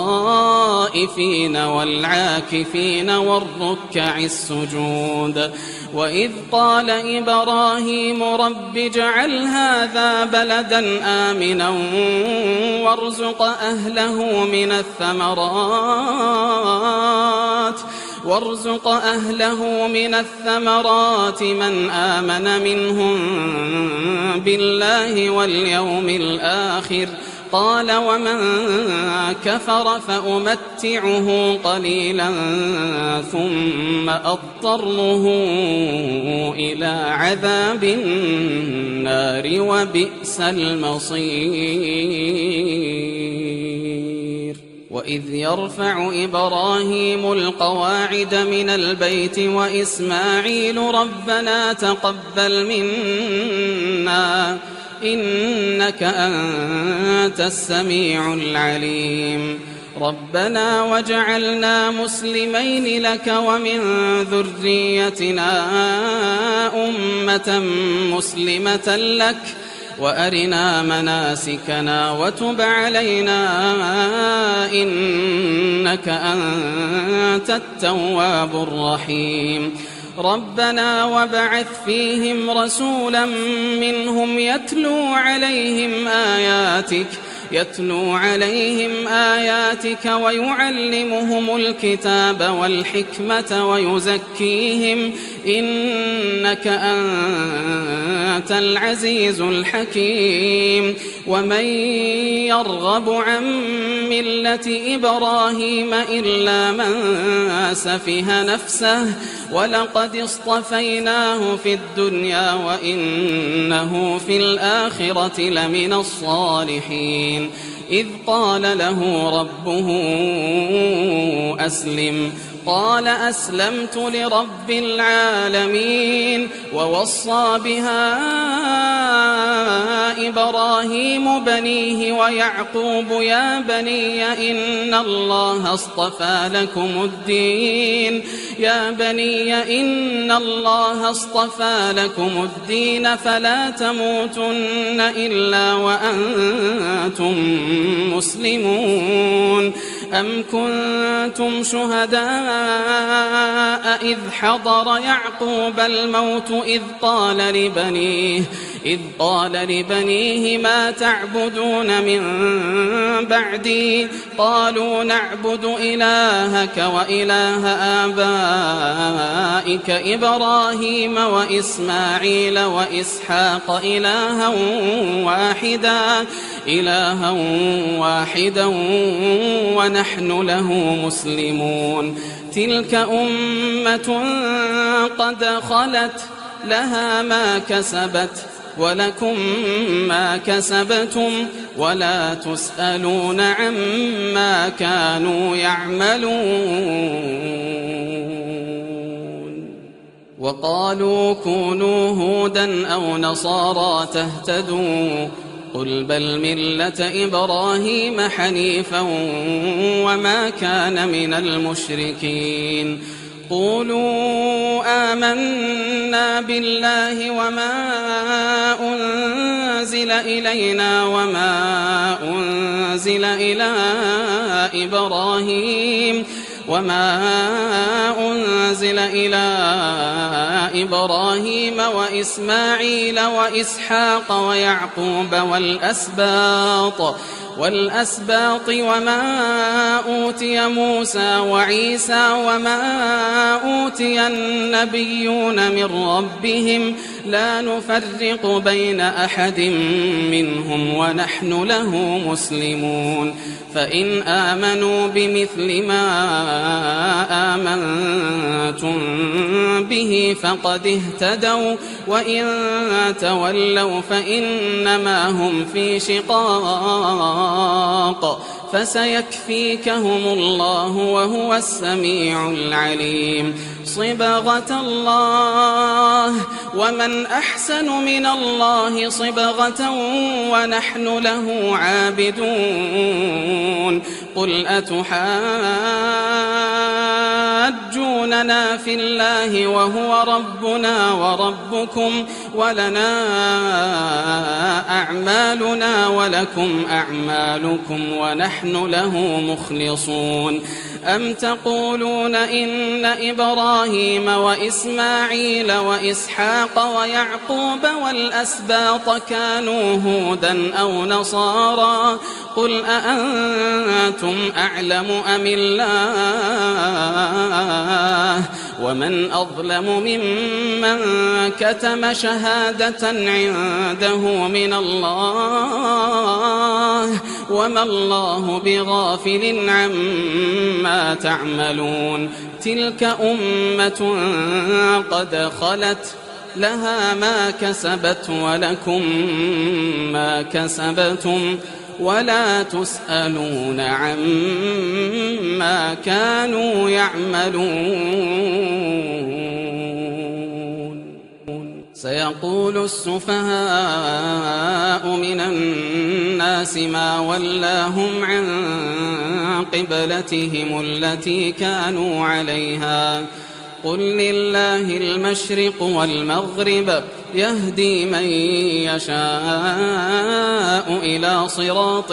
والعاكفين والركع السجود وإذ قال إبراهيم رب اجعل هذا بلدا آمنا وارزق أهله من الثمرات من آمن منهم بالله واليوم الآخر قال ومن كفر فأمتعه قليلا ثم أضطره إلى عذاب النار وبئس المصير وإذ يرفع إبراهيم القواعد من البيت وإسماعيل ربنا تقبل منا إنك أنت السميع العليم ربنا وجعلنا مسلمين لك ومن ذريتنا أمة مسلمة لك وأرنا مناسكنا وتب علينا إنك أنت التواب الرحيم ربنا وابعث فيهم رسولا منهم يتلو عليهم آياتك ويعلمهم الكتاب والحكمة ويزكيهم إنك أنت العزيز الحكيم ومن يرغب عن ملة إبراهيم إلا من سفه نفسه ولقد اصطفيناه في الدنيا وإنه في الآخرة لمن الصالحين إذ قال له ربه أسلم قال أسلمت لرب العالمين ووصى بها إبراهيم بنيه ويعقوب يا بني إن الله اصطفى لكم الدين فلا تموتن إلا وأنتم مسلمون أم كنتم شهداء إذ حضر يعقوب الموت إذ قال لبنيه ما تعبدون من بعدي قالوا نعبد إلهك وإله آبائك إبراهيم وإسماعيل وإسحاق إلها واحدا ونحن له مسلمون تلك أمة قد خلت لها ما كسبت ولكم ما كسبتم ولا تسألون عما كانوا يعملون وقالوا كونوا هودا أو نصارى تهتدوا قل بل ملة إبراهيم حنيفا وما كان من المشركين قولوا آمنا بالله وما أنزل إلينا وما أنزل إلى إبراهيم وإسماعيل وإسحاق ويعقوب والأسباط وما أوتي موسى وعيسى وما أوتي النبيون من ربهم لا نفرق بين أحد منهم ونحن له مسلمون فإن آمنوا بمثل ما آمنتم به فقد اهتدوا وإن تولوا فإنما هم في شقاق فسيكفيكهم الله وهو السميع العليم صبغة الله ومن أحسن من الله صبغة ونحن له عابدون قل أتحاجوننا في الله وهو ربنا وربكم ولنا أعمالنا ولكم أعمالكم ونحن له مخلصون أم تقولون إن إبراهيم وإسماعيل وإسحاق ويعقوب والأسباط كانوا هودا أو نصارى قل أأنتم أعلم أم الله ومن أظلم ممن كتم شهادة عنده من الله وما الله بغافل عما تعملون تلك أمة قد خلت لها ما كسبت ولكم ما كسبتم ولا تسألون عما كانوا يعملون سيقول السفهاء من الناس ما ولاهم عن قبلتهم التي كانوا عليها قل لله المشرق والمغرب يهدي من يشاء إلى صراط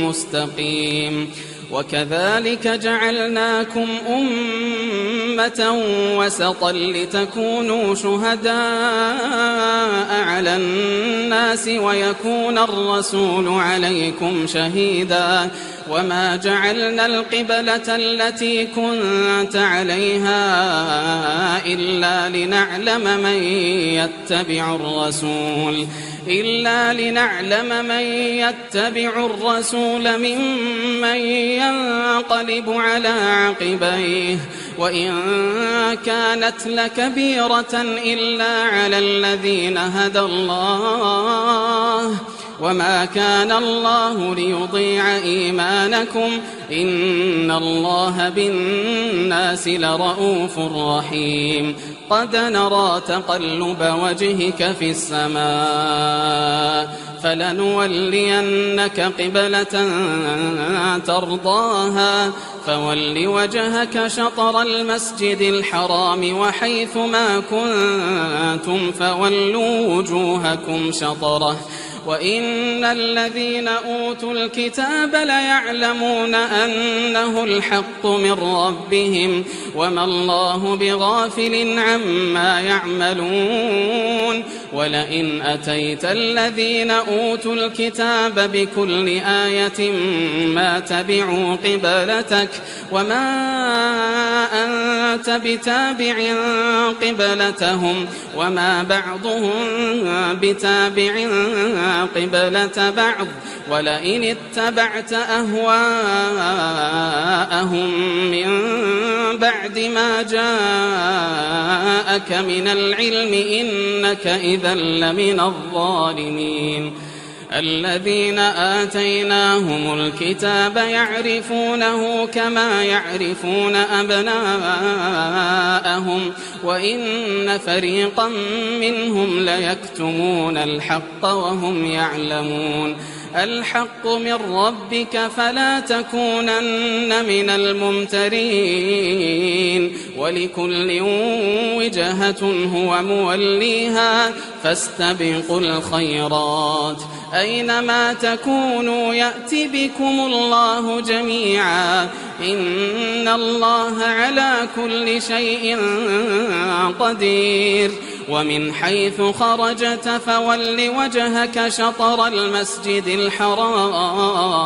مستقيم وكذلك جعلناكم أمة وسطا لتكونوا شهداء على الناس ويكون الرسول عليكم شهيدا وما جعلنا القبلة التي كنت عليها إلا لنعلم من يتبع الرسول ممن ينقلب على عقبيه وإن كانت لكبيرة إلا على الذين هدى الله وما كان الله ليضيع إيمانكم إن الله بالناس لرؤوف رحيم قد نرى تقلب وجهك في السماء فلنولينك قبلة ترضاها فول وجهك شطر المسجد الحرام وحيث ما كنتم فولوا وجوهكم شطره وإن الذين أوتوا الكتاب ليعلمون أنه الحق من ربهم وما الله بغافل عما يعملون ولئن أتيت الذين أوتوا الكتاب بكل آية ما تبعوا قبلتك وما أنت بتابع قبلتهم وما بعضهم بتابع قبلة بعض ولئن اتبعت أهواءهم من بعد ما جاءك من العلم إنك إذا لمن الظالمين الذين آتيناهم الكتاب يعرفونه كما يعرفون أبناءهم وإن فريقا منهم ليكتمون الحق وهم يعلمون الحق من ربك فلا تكونن من الممترين ولكل وجهة هو موليها فاستبقوا الخيرات أينما تكونوا يأتي بكم الله جميعا إن الله على كل شيء قدير ومن حيث خرجت فول وجهك شطر المسجد الحرام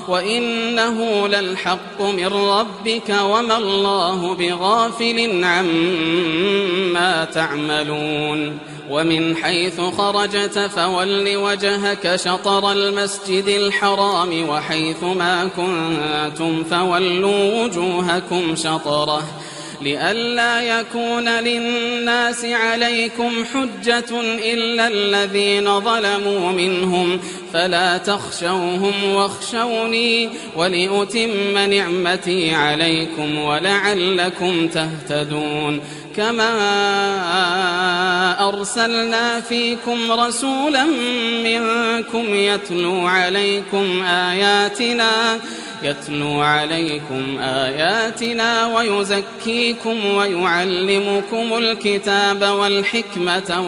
وإنه للحق من ربك وما الله بغافل عما تعملون ومن حيث خرجت فول وجهك شطر المسجد الحرام وحيث ما كنتم فولوا وجوهكم شطره لئلا يكون للناس عليكم حجة إلا الذين ظلموا منهم فلا تخشوهم واخشوني ولأتم نعمتي عليكم ولعلكم تهتدون كما أرسلنا فيكم رسولا منكم يتلو عليكم آياتنا ويزكيكم ويعلمكم الكتاب والحكمة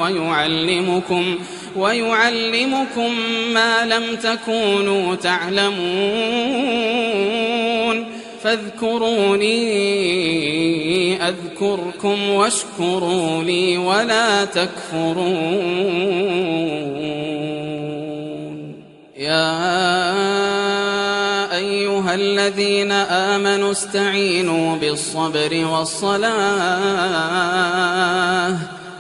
ويعلمكم ما لم تكونوا تعلمون فاذكروني أذكركم واشكروا لي ولا تكفرون يا أيها الذين آمنوا استعينوا بالصبر والصلاة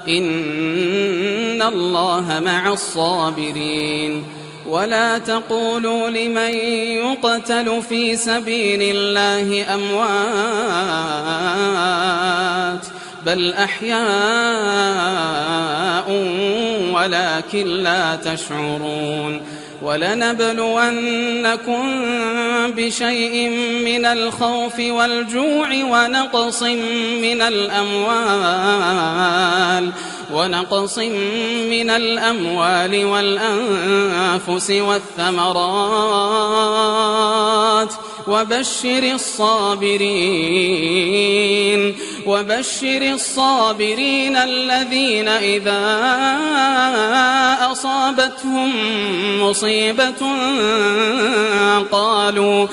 إن الله مع الصابرين ولا تقولوا لمن يقتل في سبيل الله أموات بل أحياء ولكن لا تشعرون ولنبلونكم بشيء من الخوف والجوع ونقص من الأموال والأنفس والثمرات وبشر الصابرين الذين إذا أصابتهم مصيبة قالوا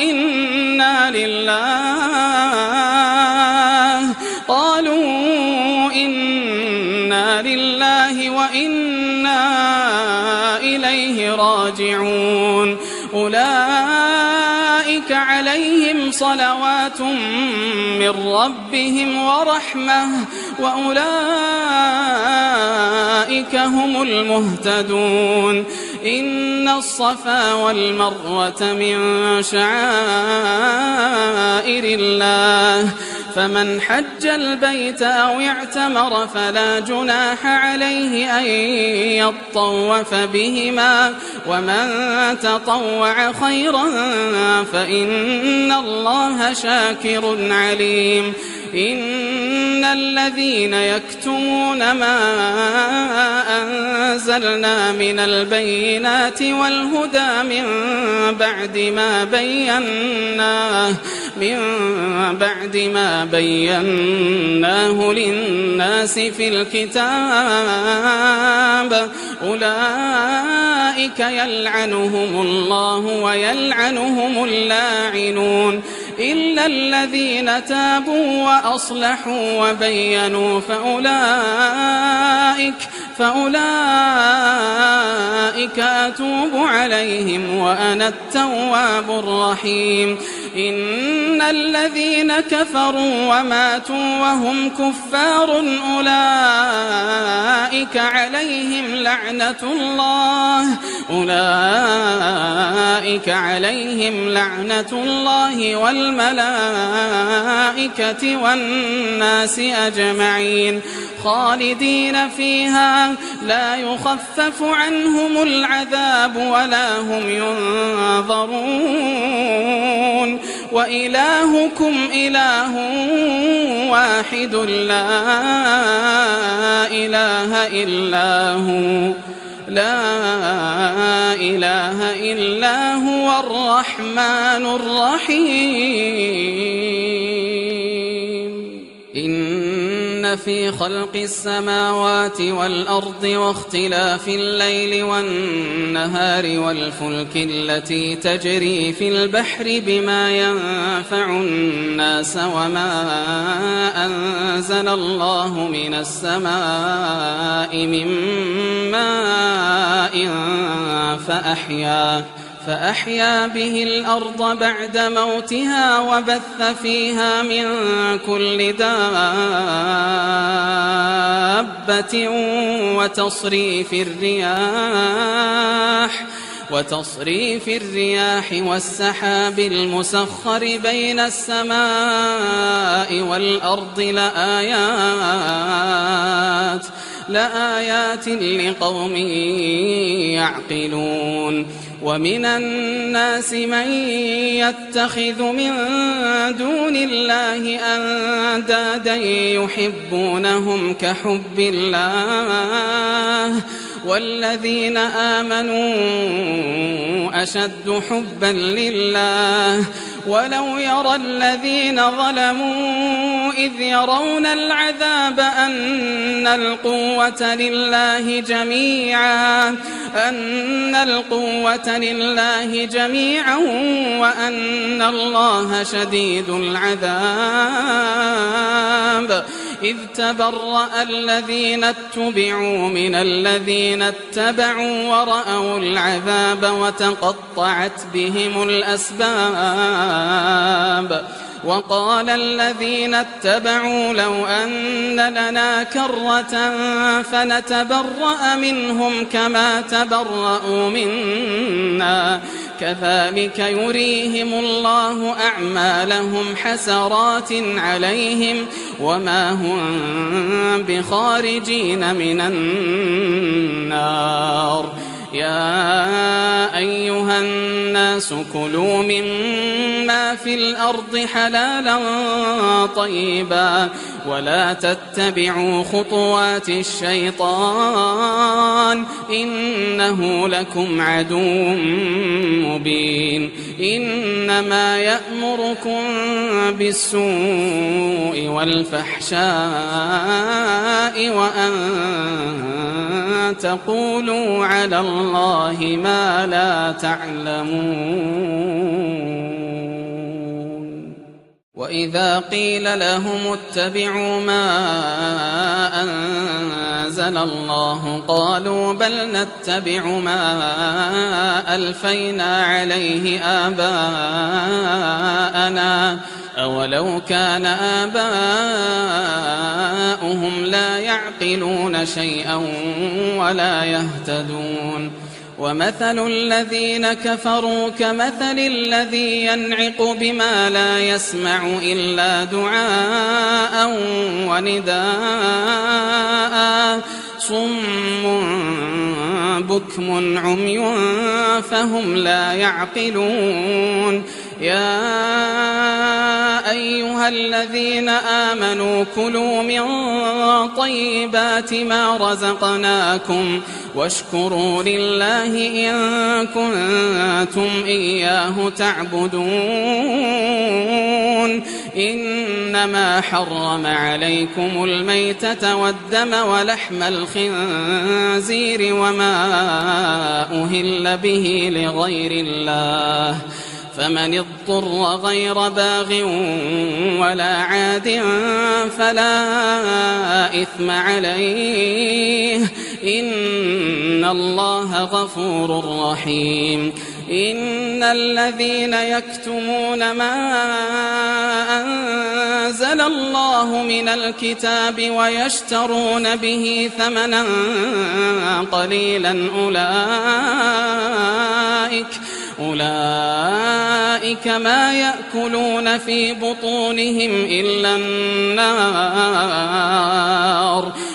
إنا لله وإنا إليه راجعون أولئك عليهم صلوات من ربهم ورحمة وأولئك هم المهتدون إن الصفا والمروة من شعائر الله فمن حج البيت أو اعتمر فلا جناح عليه أن يطوف بهما ومن تطوع خيرا فإن الله شاكر عليم إن الذين يكتمون ما أنزلنا من البينات والهدى من بعد ما بيناه للناس في الكتاب أولئك يلعنهم الله ويلعنهم اللاعنون إلا الذين تابوا وأصلحوا وبينوا فأولئك أتوب عليهم وأنا التواب الرحيم إن الذين كفروا وماتوا وهم كفار أولئك عليهم لعنة الله والملائكة والناس أجمعين خالدين فيها لا يخفف عنهم العذاب ولا هم ينظرون وإلهكم إله واحد لا إله إلا هو الرحمن الرحيم إن إن في خلق السماوات والأرض واختلاف الليل والنهار والفلك التي تجري في البحر بما ينفع الناس وما أنزل الله من السماء من ماء فأحيا به الأرض بعد موتها وبث فيها من كل دابة وتصريف الرياح والسحاب المسخر بين السماء والأرض لآيات لقوم يعقلون ومن الناس من يتخذ من دون الله أندادا يحبونهم كحب الله والذين آمنوا أشد حبا لله ولو يرى الذين ظلموا إذ يرون العذاب أن القوة لله جميعا وأن الله شديد العذاب إذ تبرأ الذين اتبعوا من الذين اتبعوا ورأوا العذاب وتقطعت بهم الأسباب وقال الذين اتبعوا لو أن لنا كرة فنتبرأ منهم كما تبرأوا منا كذلك يريهم الله أعمالهم حسرات عليهم وما هم بخارجين من النار يا أيها الناس كلوا مما في الأرض حلالا طيبا ولا تتبعوا خطوات الشيطان إنه لكم عدو مبين إنما يأمركم بالسوء والفحشاء وأن تقولوا على الله ما لا تعلمون وإذا قيل لهم اتبعوا ما أنزل الله قالوا بل نتبع ما ألفينا عليه آباءنا أولو كان آباؤهم لا يعقلون شيئا ولا يهتدون ومثل الذين كفروا كمثل الذي ينعق بما لا يسمع إلا دعاء ونداء صم بكم عمي فهم لا يعقلون يا أيها الذين آمنوا كلوا من طيبات ما رزقناكم واشكروا لله إن كنتم إياه تعبدون إنما حرم عليكم الميتة والدم ولحم الخنزير وما أهل به لغير الله فمن اضطر غير باغ ولا عاد فلا إثم عليه إن الله غفور رحيم إن الذين يكتمون ما أنزل الله من الكتاب ويشترون به ثمنا قليلا أولئك ما يأكلون في بطونهم إلا النار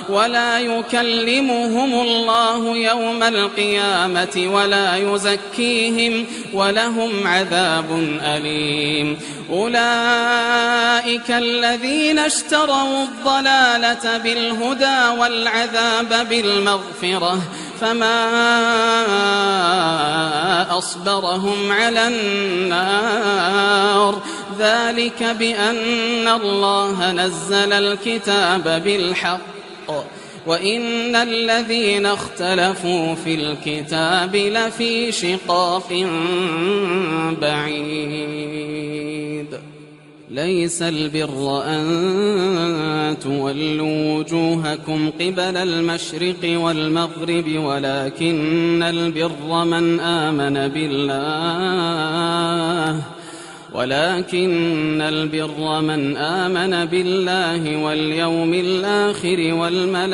ولا يكلمهم الله يوم القيامة ولا يزكيهم ولهم عذاب أليم أولئك الذين اشتروا الضلالة بالهدى والعذاب بالمغفرة فما أصبرهم على النار ذلك بأن الله نزل الكتاب بالحق وإن الذين اختلفوا في الكتاب لفي شقاق بعيد ليس البر أن تولوا وجوهكم قبل المشرق والمغرب ولكن البر من آمن بالله واليوم الآخر والملائكة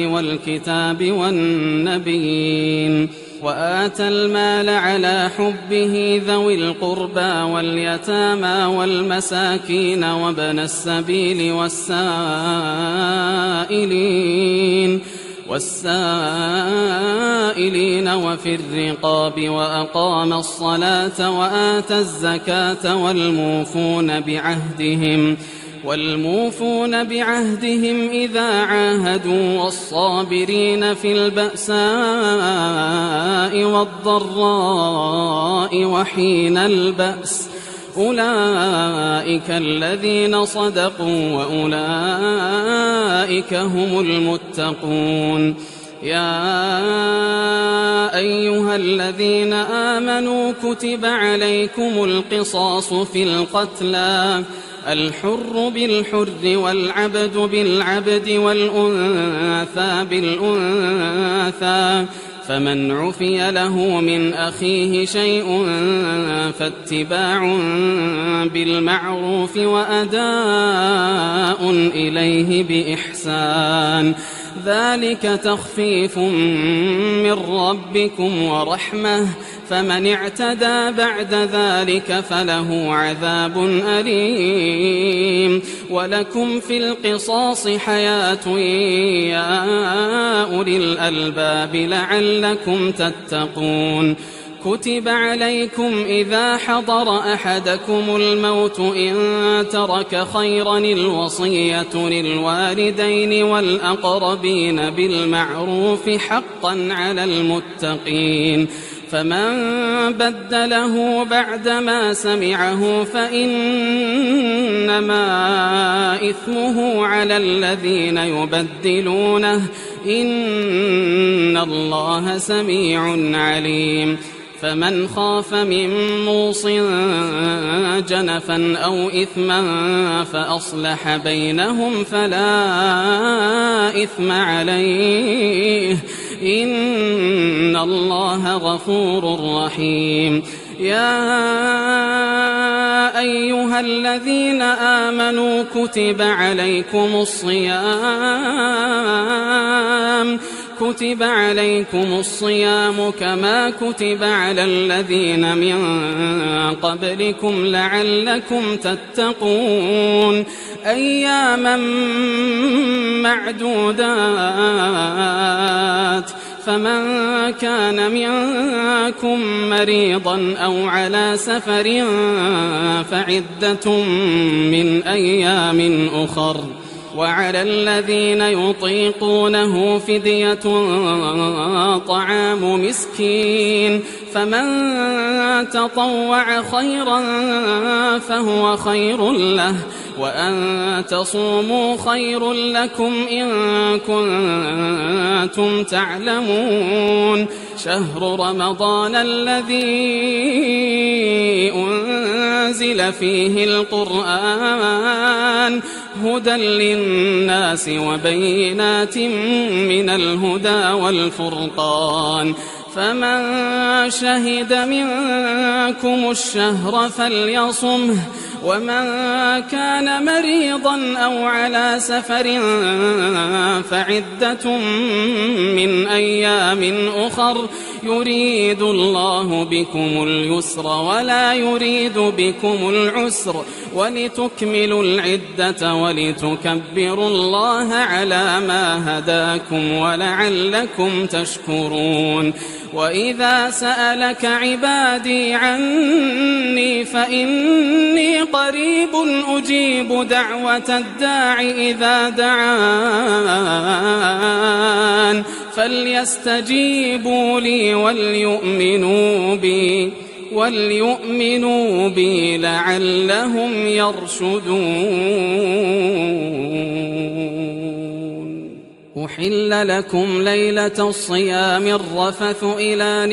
والكتاب والنبيين وآتى المال على حبه ذوي القربى واليتامى والمساكين وابن السبيل والسائلين وفي الرقاب وأقام الصلاة وآتى الزكاة والموفون بعهدهم إذا عاهدوا والصابرين في البأساء والضراء وحين البأس أولئك الذين صدقوا وأولئك هم المتقون يا أيها الذين آمنوا كتب عليكم القصاص في القتلى الحر بالحر والعبد بالعبد والأنثى بالأنثى فمن عفي له من أخيه شيء فاتباع بالمعروف وأداء إليه بإحسان ذلك تخفيف من ربكم ورحمة فمن اعتدى بعد ذلك فله عذاب أليم ولكم في القصاص حياة يا أولي الألباب لعلكم تتقون كتب عليكم إذا حضر أحدكم الموت إن ترك خيرا الوصية للوالدين والأقربين بالمعروف حقا على المتقين فمن بدله بعدما سمعه فإنما إثمه على الذين يبدلونه إن الله سميع عليم فمن خاف من موص جنفا أو إثما فأصلح بينهم فلا إثم عليه إن الله غفور رحيم يا أيها الذين آمنوا كتب عليكم الصيام كما كتب على الذين من قبلكم لعلكم تتقون أياما معدودات فمن كان منكم مريضا أو على سفر فعدة من أيام أخر وعلى الذين يطيقونه فدية طعام مسكين فمن تطوع خيرا فهو خير له وأن تصوموا خير لكم إن كنتم تعلمون شهر رمضان الذي أنزل فيه القرآن هدى للناس وبينات من الهدى والفرقان فمن شهد منكم الشهر فليصمه ومن كان مريضا أو على سفر فعدة من أيام أخر يريد الله بكم اليسر ولا يريد بكم العسر ولتكملوا العدة ولتكبروا الله على ما هداكم ولعلكم تشكرون وإذا سألك عبادي عني فإني قريب أجيب دعوة الداع إذا دعان فليستجيبوا لي وليؤمنوا بي وليؤمنوا بي لعلهم يرشدون. أحل لكم ليلة الصيام الرفث إلى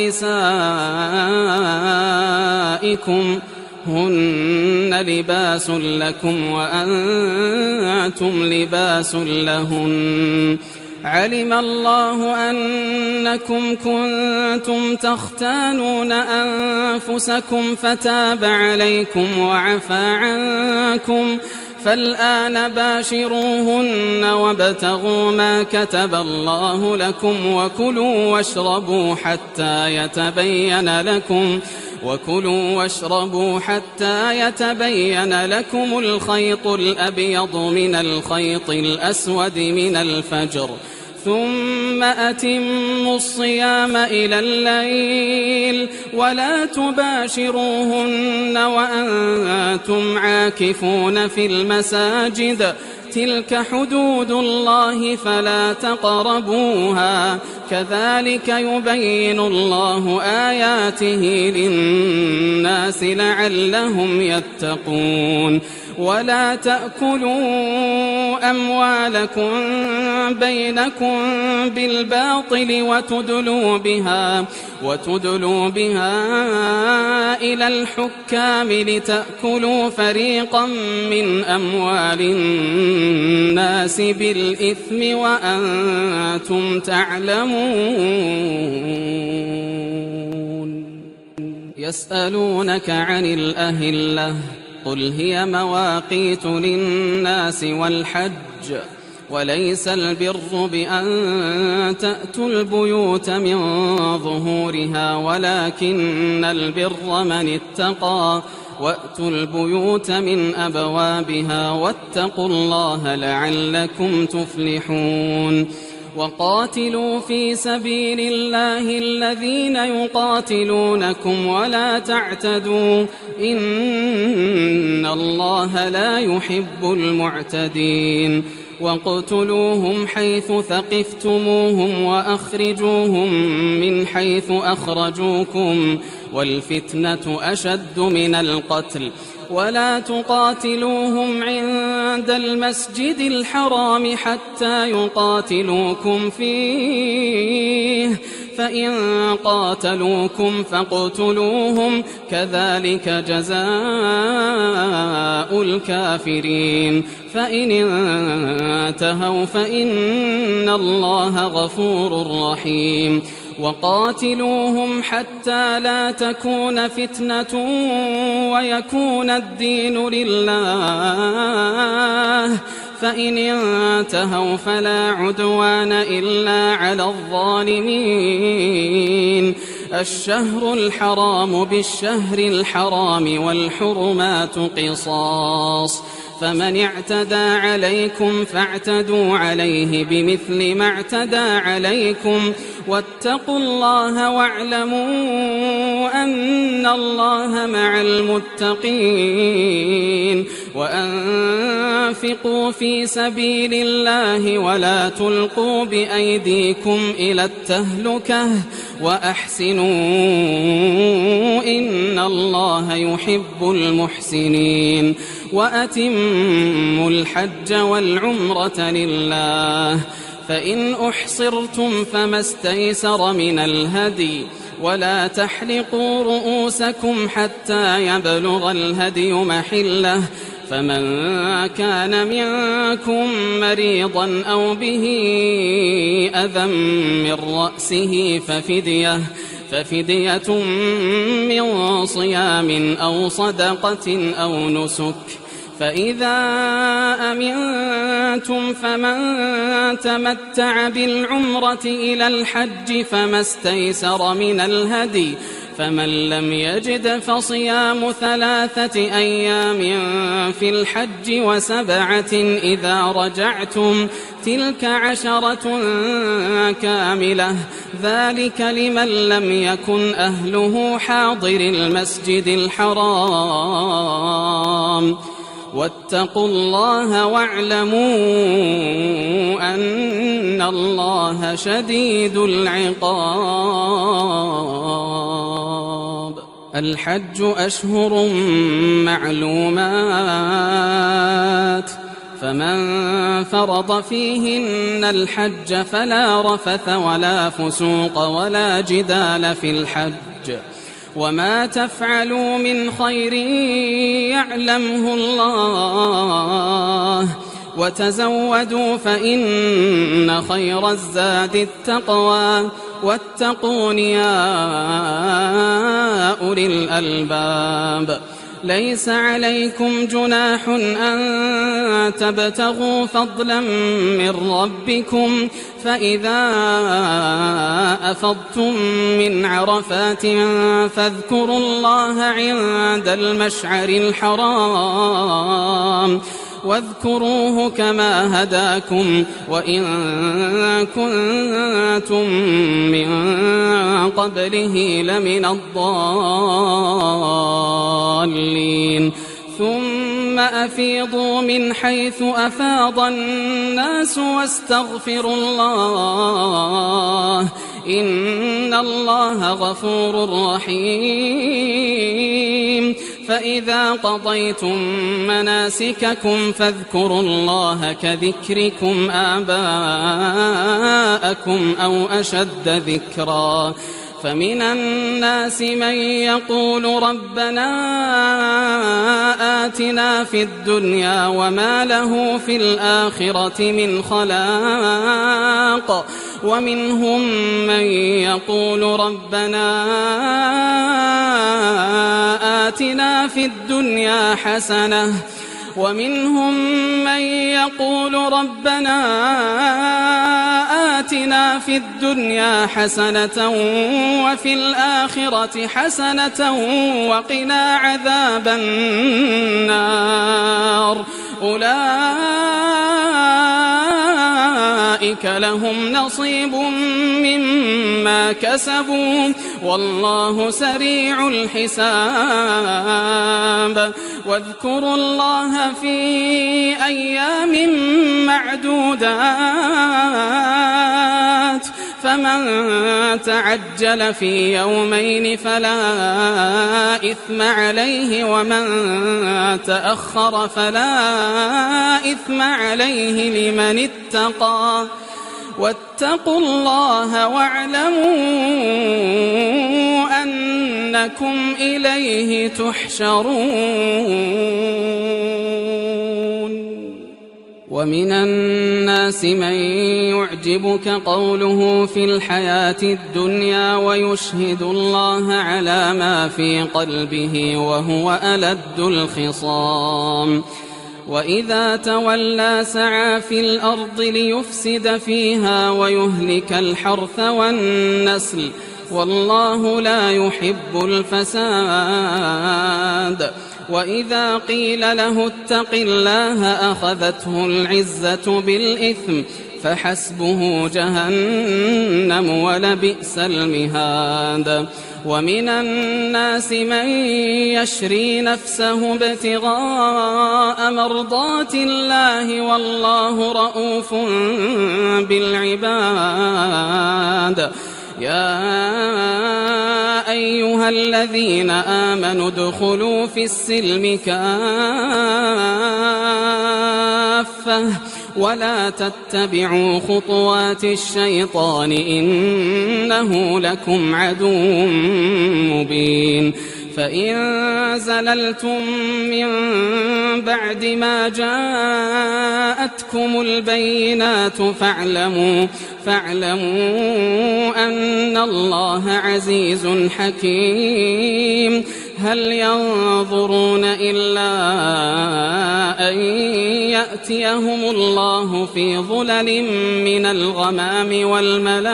نسائكم هن لباس لكم وأنتم لباس لهن علم الله أنكم كنتم تختانون أنفسكم فتاب عليكم وعفى عنكم فالآن باشروهن وابتغوا ما كتب الله لكم وكلوا واشربوا حتى يتبين لكم الخيط الأبيض من الخيط الأسود من الفجر ثم أتموا الصيام إلى الليل ولا تباشروهن وأنتم عاكفون في المساجد تلك حدود الله فلا تقربوها كذلك يبين الله آياته للناس لعلهم يتقون. ولا تأكلوا أموالكم بينكم بالباطل وتدلوا بها إلى الحكام لتأكلوا فريقا من أموال الناس بالإثم وأنتم تعلمون. يسألونك عن الأهلة قل هي مواقيت للناس والحج وليس البر بأن تأتوا البيوت من ظهورها ولكن البر من اتقى وأتوا البيوت من أبوابها واتقوا الله لعلكم تفلحون. وقاتلوا في سبيل الله الذين يقاتلونكم ولا تعتدوا إن الله لا يحب المعتدين. واقتلوهم حيث ثقفتموهم وأخرجوهم من حيث أخرجوكم والفتنة أشد من القتل ولا تقاتلوهم عند المسجد الحرام حتى يقاتلوكم فيه فإن قاتلوكم فاقتلوهم كذلك جزاء الكافرين. فإن انتهوا فإن الله غفور رحيم. وقاتلوهم حتى لا تكون فتنة ويكون الدين لله فإن انتهوا فلا عدوان إلا على الظالمين. الشهر الحرام بالشهر الحرام والحرمات قصاص فمن اعتدى عليكم فاعتدوا عليه بمثل ما اعتدى عليكم واتقوا الله واعلموا أن الله مع المتقين. وأنفقوا في سبيل الله ولا تلقوا بأيديكم إلى التهلكة وأحسنوا إن الله يحب المحسنين. وأتموا الحج والعمرة لله فإن أحصرتم فما استيسر من الهدي ولا تحلقوا رؤوسكم حتى يبلغ الهدي محله فمن كان منكم مريضا أو به أذى من رأسه ففدية من صيام أو صدقة أو نسك. فإذا أمنتم فمن تمتع بالعمرة إلى الحج فما استيسر من الهدي فمن لم يجد فصيام 3 أيام في الحج و7 إذا رجعتم تلك 10 كاملة ذلك لمن لم يكن أهله حاضر المسجد الحرام. واتقوا الله واعلموا أن الله شديد العقاب. الحج أشهر معلومات، فمن فرض فيهن الحج فلا رفث ولا فسوق ولا جدال في الحج، وما تفعلوا من خير يعلمه الله، وتزودوا فإن خير الزاد التقوى، واتقون يا أولي الألباب. ليس عليكم جناح أن تبتغوا فضلا من ربكم، فإذا أفضتم من عرفات فاذكروا الله عند المشعر الحرام، واذكروه كما هداكم وإن كنتم من قبله لمن الضالين. ثم أفيضوا من حيث أفاض الناس واستغفروا الله، إن الله غفور رحيم. فإذا قضيتم مناسككم فاذكروا الله كذكركم آباءكم أو أشد ذكرا. فمن الناس من يقول ربنا آتنا في الدنيا وما له في الآخرة من خلاق، ومنهم من يقول ربنا آتنا في الدنيا حسنة، ومنهم من يقول ربنا آتنا في الدنيا حسنة وفي الآخرة حسنة وقنا عذاب النار. أولئك لهم نصيب مما كسبوا والله سريع الحساب. واذكروا الله في أيام معدودات، فمن تعجل في يومين فلا إثم عليه، ومن تأخر فلا إثم عليه لمن اتقى. واتقوا الله واعلموا أنكم إليه تحشرون. ومن الناس من يعجبك قوله في الحياة الدنيا ويشهد الله على ما في قلبه وهو ألد الخصام، وإذا تولى سعى في الأرض ليفسد فيها ويهلك الحرث والنسل، والله لا يحب الفساد. وإذا قيل له اتق الله أخذته العزة بالإثم، فحسبه جهنم ولبئس المهاد. ومن الناس من يشري نفسه ابتغاء مرضات الله والله رؤوف بالعباد. يا أيها الذين آمنوا ادخلوا في السلم كافة ولا تتبعوا خطوات الشيطان إنه لكم عدو مبين. فإن زللتم من بعد ما جاءتكم البينات فاعلموا أن الله عزيز حكيم. هل ينظرون إلا أن يأتيهم الله في ظلل من الغمام والملائكة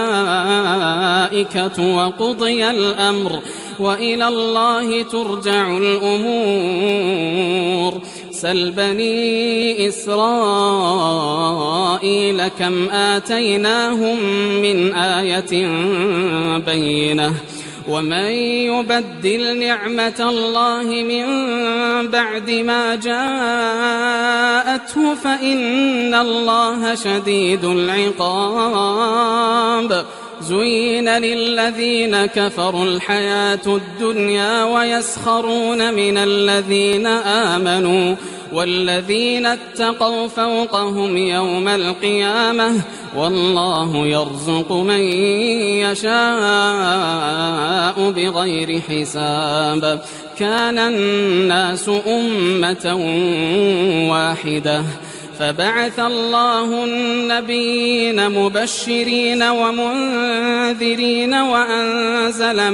وقضي الأمر وإلى الله ترجع الأمور. سل بني إسرائيل كم آتيناهم من آية بينة ومن يبدل نعمة الله من بعد ما جاءته فإن الله شديد العقاب. زين للذين كفروا الحياة الدنيا ويسخرون من الذين آمنوا والذين اتقوا فوقهم يوم القيامة والله يرزق من يشاء بغير حساب. كان الناس أمة واحدة فبعث الله النبيين مبشرين ومنذرين وأنزل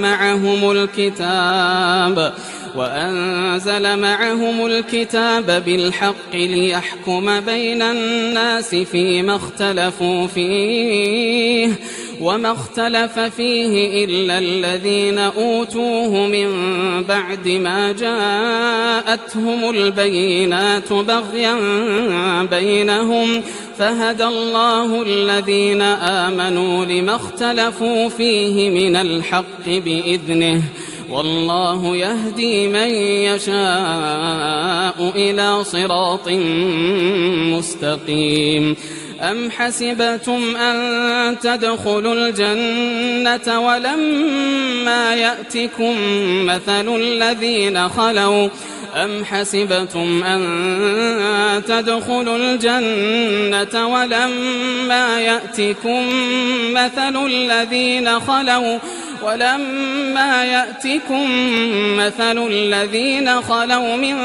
معهم الكتاب بالحق ليحكم بين الناس فيما اختلفوا فيه وما اختلف فيه إلا الذين أوتوه من بعد ما جاءتهم البينات بغيا بينهم فهدى الله الذين آمنوا لما اختلفوا فيه من الحق بإذنه والله يهدي من يشاء إلى صراط مستقيم. أم حسبتم أن تدخلوا الجنة ولما يأتكم مثل الذين خلوا ولما يأتكم مثل الذين خلوا من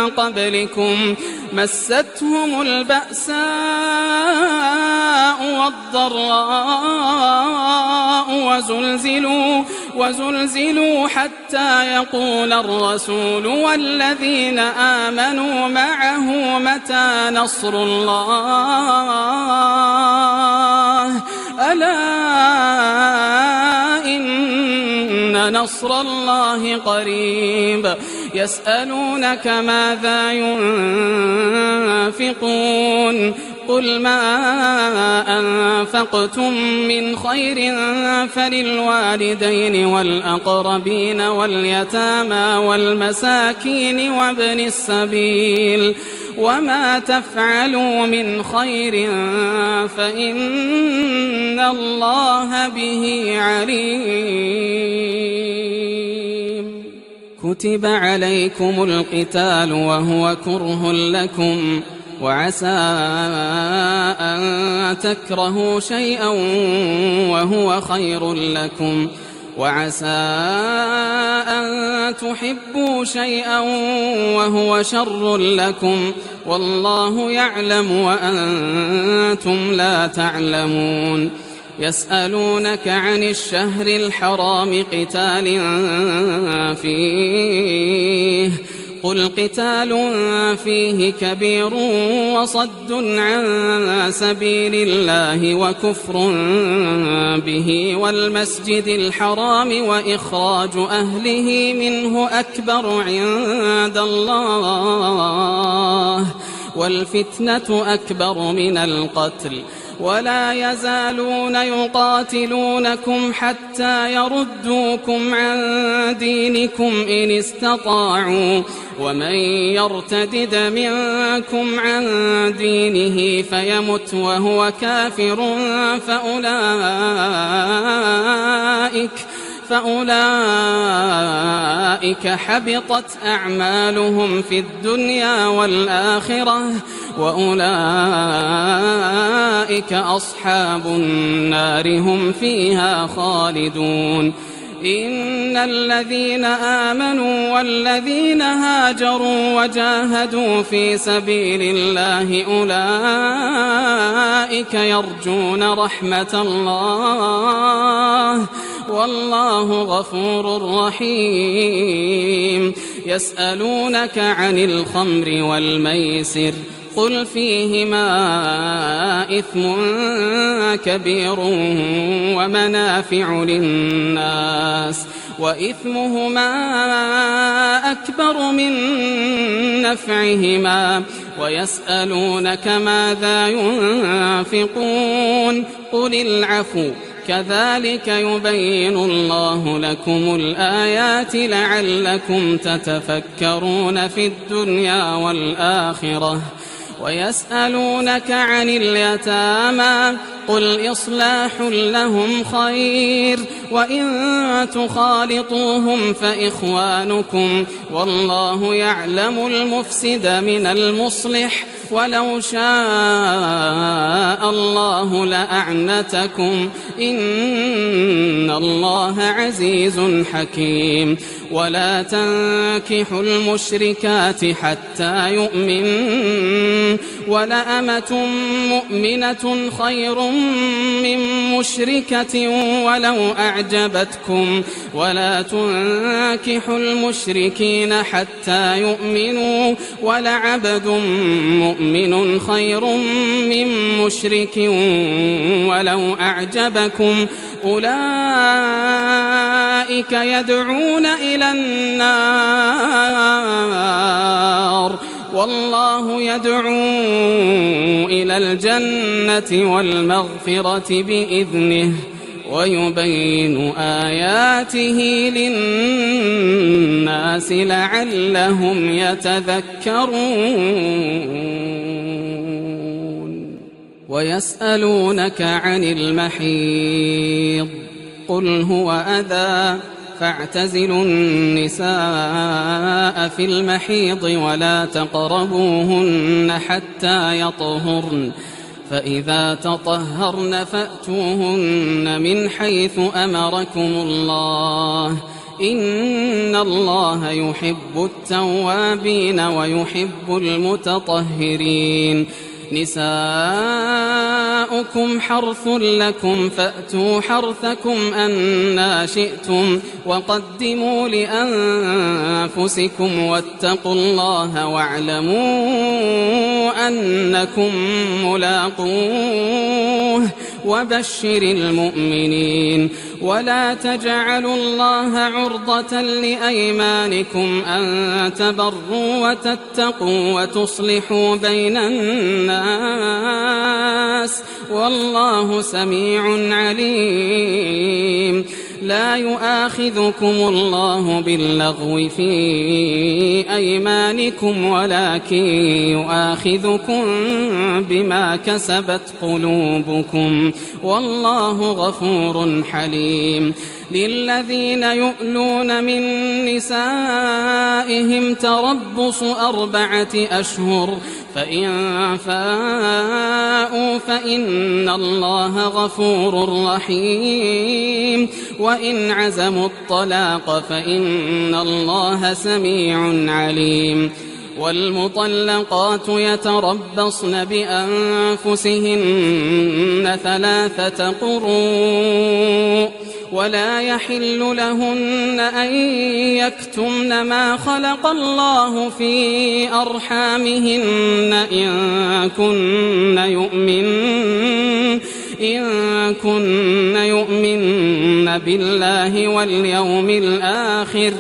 قبلكم مستهم البأساء والضراء وزلزلوا حتى يقول الرسول والذين آمنوا معه متى نصر الله ألا إن نصر الله قريب. يسألونك ماذا ينفقون قل ما أنفقتم من خير فللوالدين والأقربين واليتامى والمساكين وابن السبيل وما تفعلوا من خير فإن الله به عليم. كتب عليكم القتال وهو كره لكم وعسى أن تكرهوا شيئا وهو خير لكم وعسى أن تحبوا شيئا وهو شر لكم والله يعلم وأنتم لا تعلمون. يسألونك عن الشهر الحرام قتال فيه قل قتال فيه كبير وصد عن سبيل الله وكفر به والمسجد الحرام وإخراج أهله منه أكبر عند الله والفتنة أكبر من القتل ولا يزالون يقاتلونكم حتى يردوكم عن دينكم إن استطاعوا ومن يرتدد منكم عن دينه فيمت وهو كافر فأولئك حبطت أعمالهم في الدنيا والآخرة وأولئك أصحاب النار هم فيها خالدون. إن الذين آمنوا والذين هاجروا وجاهدوا في سبيل الله أولئك يرجون رحمة الله والله غفور رحيم. يسألونك عن الخمر والميسر قل فيهما إثم كبير ومنافع للناس وإثمهما أكبر من نفعهما ويسألونك ماذا ينفقون قل العفو كذلك يبين الله لكم الآيات لعلكم تتفكرون في الدنيا والآخرة ويسألونك عن اليتامى قل إصلاح لهم خير وإن تخالطوهم فإخوانكم والله يعلم المفسد من المصلح ولو شاء الله لأعنتكم إن الله عزيز حكيم ولا تنكحوا المشركات حتى يؤمنوا ولأمة مؤمنة خير من مشركة ولو أعجبتكم ولا تنكحوا المشركين حتى يؤمنوا ولعبد مؤمن خير من مشرك ولو أعجبكم أولئك يدعون إلى النار والله يدعو إلى الجنة والمغفرة بإذنه ويبين آياته للناس لعلهم يتذكرون ويسألونك عن المحيض قل هو أذى فاعتزلوا النساء في المحيض ولا تقربوهن حتى يطهرن فإذا تطهرن فأتوهن من حيث أمركم الله إن الله يحب التوابين ويحب المتطهرين نساؤكم حرث لكم فأتوا حرثكم أنى شئتم وقدموا لأنفسكم واتقوا الله واعلموا أنكم ملاقوه وبشر المؤمنين ولا تجعلوا الله عرضة لأيمانكم أن تبروا وتتقوا وتصلحوا بين الناس والله سميع عليم لا يؤاخذكم الله باللغو في أيمانكم ولكن يؤاخذكم بما كسبت قلوبكم والله غفور حليم للذين يؤلون من نسائهم تربص 4 أشهر فإن فاءوا فإن الله غفور رحيم وإن عزموا الطلاق فإن الله سميع عليم والمطلقات يتربصن بأنفسهن 3 قروء ولا يحل لهن أن يكتمن ما خلق الله في أرحامهن إن كن يؤمن بالله واليوم الآخر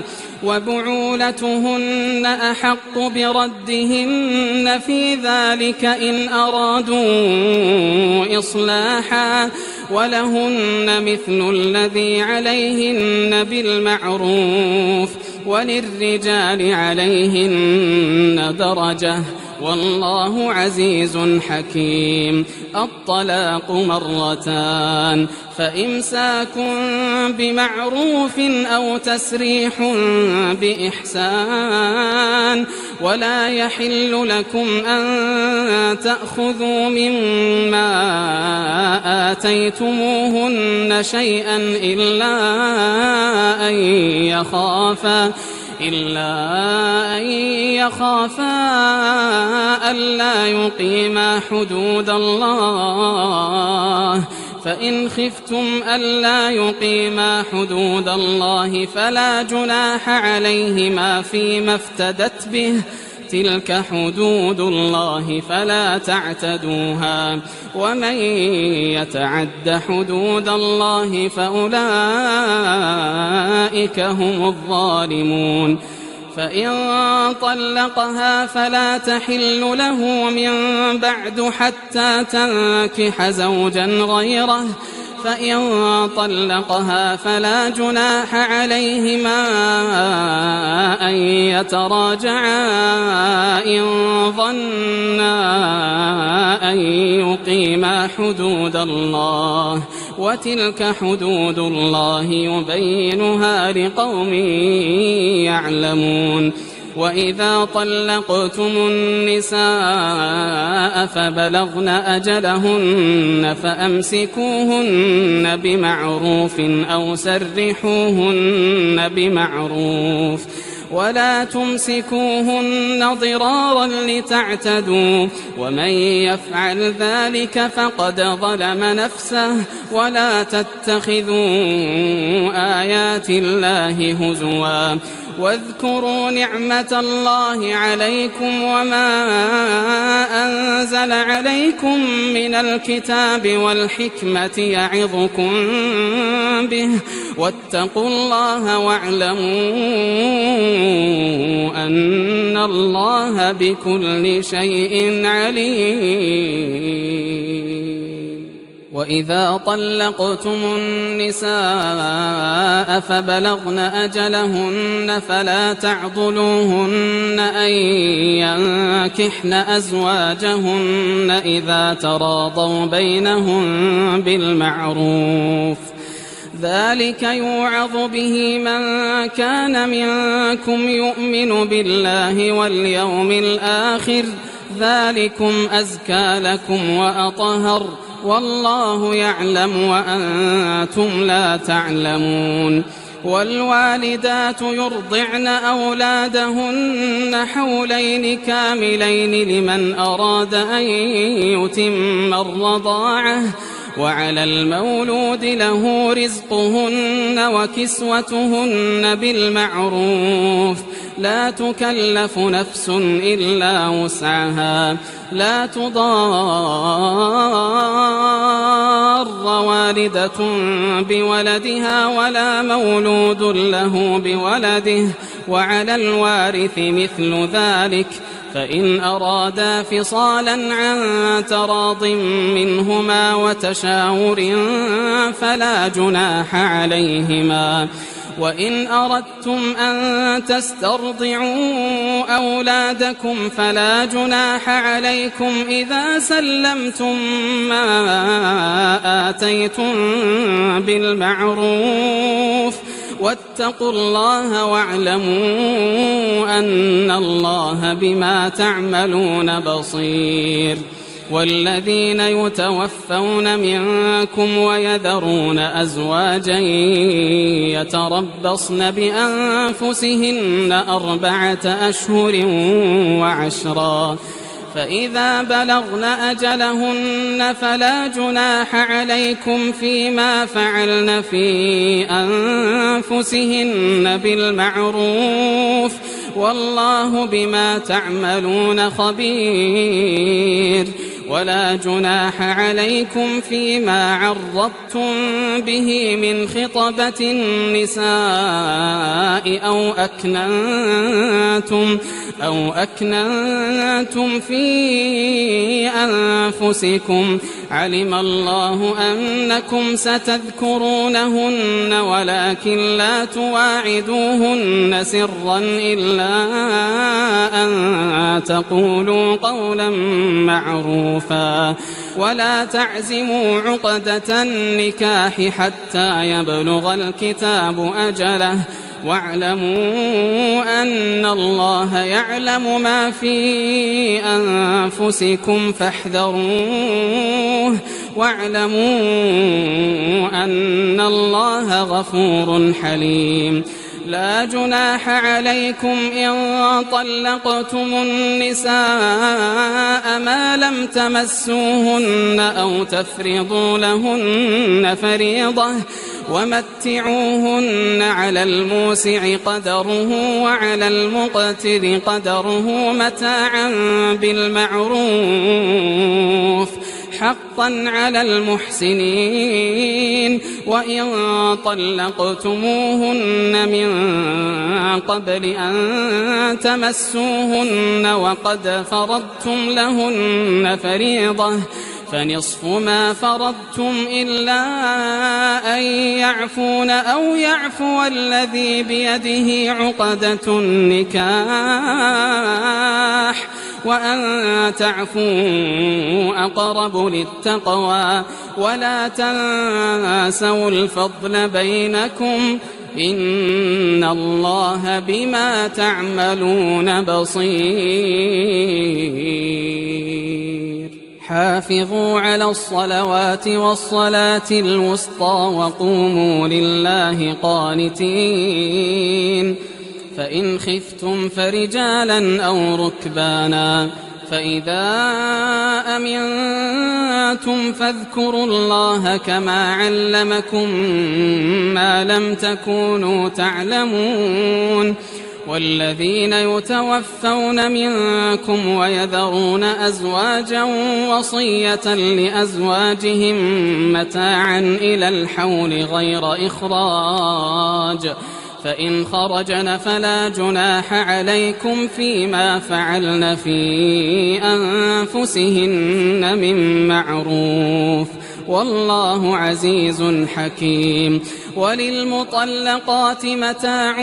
وبعولتهن أحق بردهن في ذلك إن أرادوا إصلاحا ولهن مثل الذي عليهن بالمعروف وللرجال عليهن درجة والله عزيز حكيم الطلاق 2 فإمساك بمعروف أو تسريح بإحسان ولا يحل لكم أن تأخذوا مما آتيتموهن شيئا إلا أن يخافا ألا يقيما حدود الله فإن خفتم ألا يقيما حدود الله فلا جناح عليهما فيما افتدت به تلك حدود الله فلا تعتدوها ومن يتعد حدود الله فأولئك هم الظالمون فإن طلقها فلا تحل له من بعد حتى تنكح زوجا غيره فإن طلقها فلا جناح عليهما أن يتراجعا إن ظنا أن يقيما حدود الله، وتلك حدود الله يبينها لقوم يعلمون. وإذا طلقتم النساء فبلغن أجلهن فأمسكوهن بمعروف أو سرحوهن بمعروف، ولا تمسكوهن ضرارا لتعتدوا، ومن يفعل ذلك فقد ظلم نفسه. ولا تتخذوا آيات الله هزوا، واذكروا نعمة الله عليكم وما أنزل عليكم من الكتاب والحكمة يعظكم به، واتقوا الله واعلموا أن الله بكل شيء عليم. وإذا طلقتم النساء فبلغن أجلهن فلا تعضلوهن أن ينكحن أزواجهن إذا تراضوا بينهم بالمعروف، ذلك يوعظ به من كان منكم يؤمن بالله واليوم الآخر، ذلكم أزكى لكم وأطهر، والله يعلم وأنتم لا تعلمون. والوالدات يرضعن أولادهن حولين كاملين لمن أراد أن يتم الرضاعة، وعلى المولود له رزقهن وكسوتهن بالمعروف، لا تكلف نفس إلا وسعها، لا تضار والدة بولدها ولا مولود له بولده، وعلى الوارث مثل ذلك، فإن أرادا فصالا عن تراض منهما وتشاور فلا جناح عليهما. وإن أردتم أن تسترضعوا أولادكم فلا جناح عليكم إذا سلمتم ما آتيتم بالمعروف، واتقوا الله واعلموا أن الله بما تعملون بصير. والذين يتوفون منكم ويذرون أزواجا يتربصن بأنفسهن 4 أشهر و10، فإذا بلغن أجلهن فلا جناح عليكم فيما فعلن في أنفسهن بالمعروف، والله بما تعملون خبير. ولا جناح عليكم فيما عرضتم به من خطبة النساء أو أكننتم في أنفسكم، علم الله أنكم ستذكرونهن ولكن لا تواعدوهن سرا إلا أن تقولوا قولا معروفا، ولا تعزموا عقدة النكاح حتى يبلغ الكتاب أجله، واعلموا أن الله يعلم ما في أنفسكم فاحذروه، واعلموا أن الله غفور حليم. لا جناح عليكم إن طلقتم النساء ما لم تمسوهن أو تفرضوا لهن فريضة، ومتعوهن على الموسع قدره وعلى المقتر قدره متاعا بالمعروف، حقا على المحسنين. وإن طلقتموهن من قبل أن تمسوهن وقد فرضتم لهن فريضة فنصف ما فرضتم إلا أن يعفون أو يعفو الذي بيده عقدة النكاح وأن تعفوا أقرب للتقوى ولا تنسوا الفضل بينكم إن الله بما تعملون بصير حافظوا على الصلوات والصلاة الوسطى وقوموا لله قانتين فإن خفتم فرجالا أو ركبانا فإذا أمنتم فاذكروا الله كما علمكم ما لم تكونوا تعلمون والذين يتوفون منكم ويذرون أزواجا وصية لأزواجهم متاعا إلى الحول غير إخراج فإن خرجن فلا جناح عليكم فيما فعلن في أنفسهن من معروف والله عزيز حكيم وللمطلقات متاع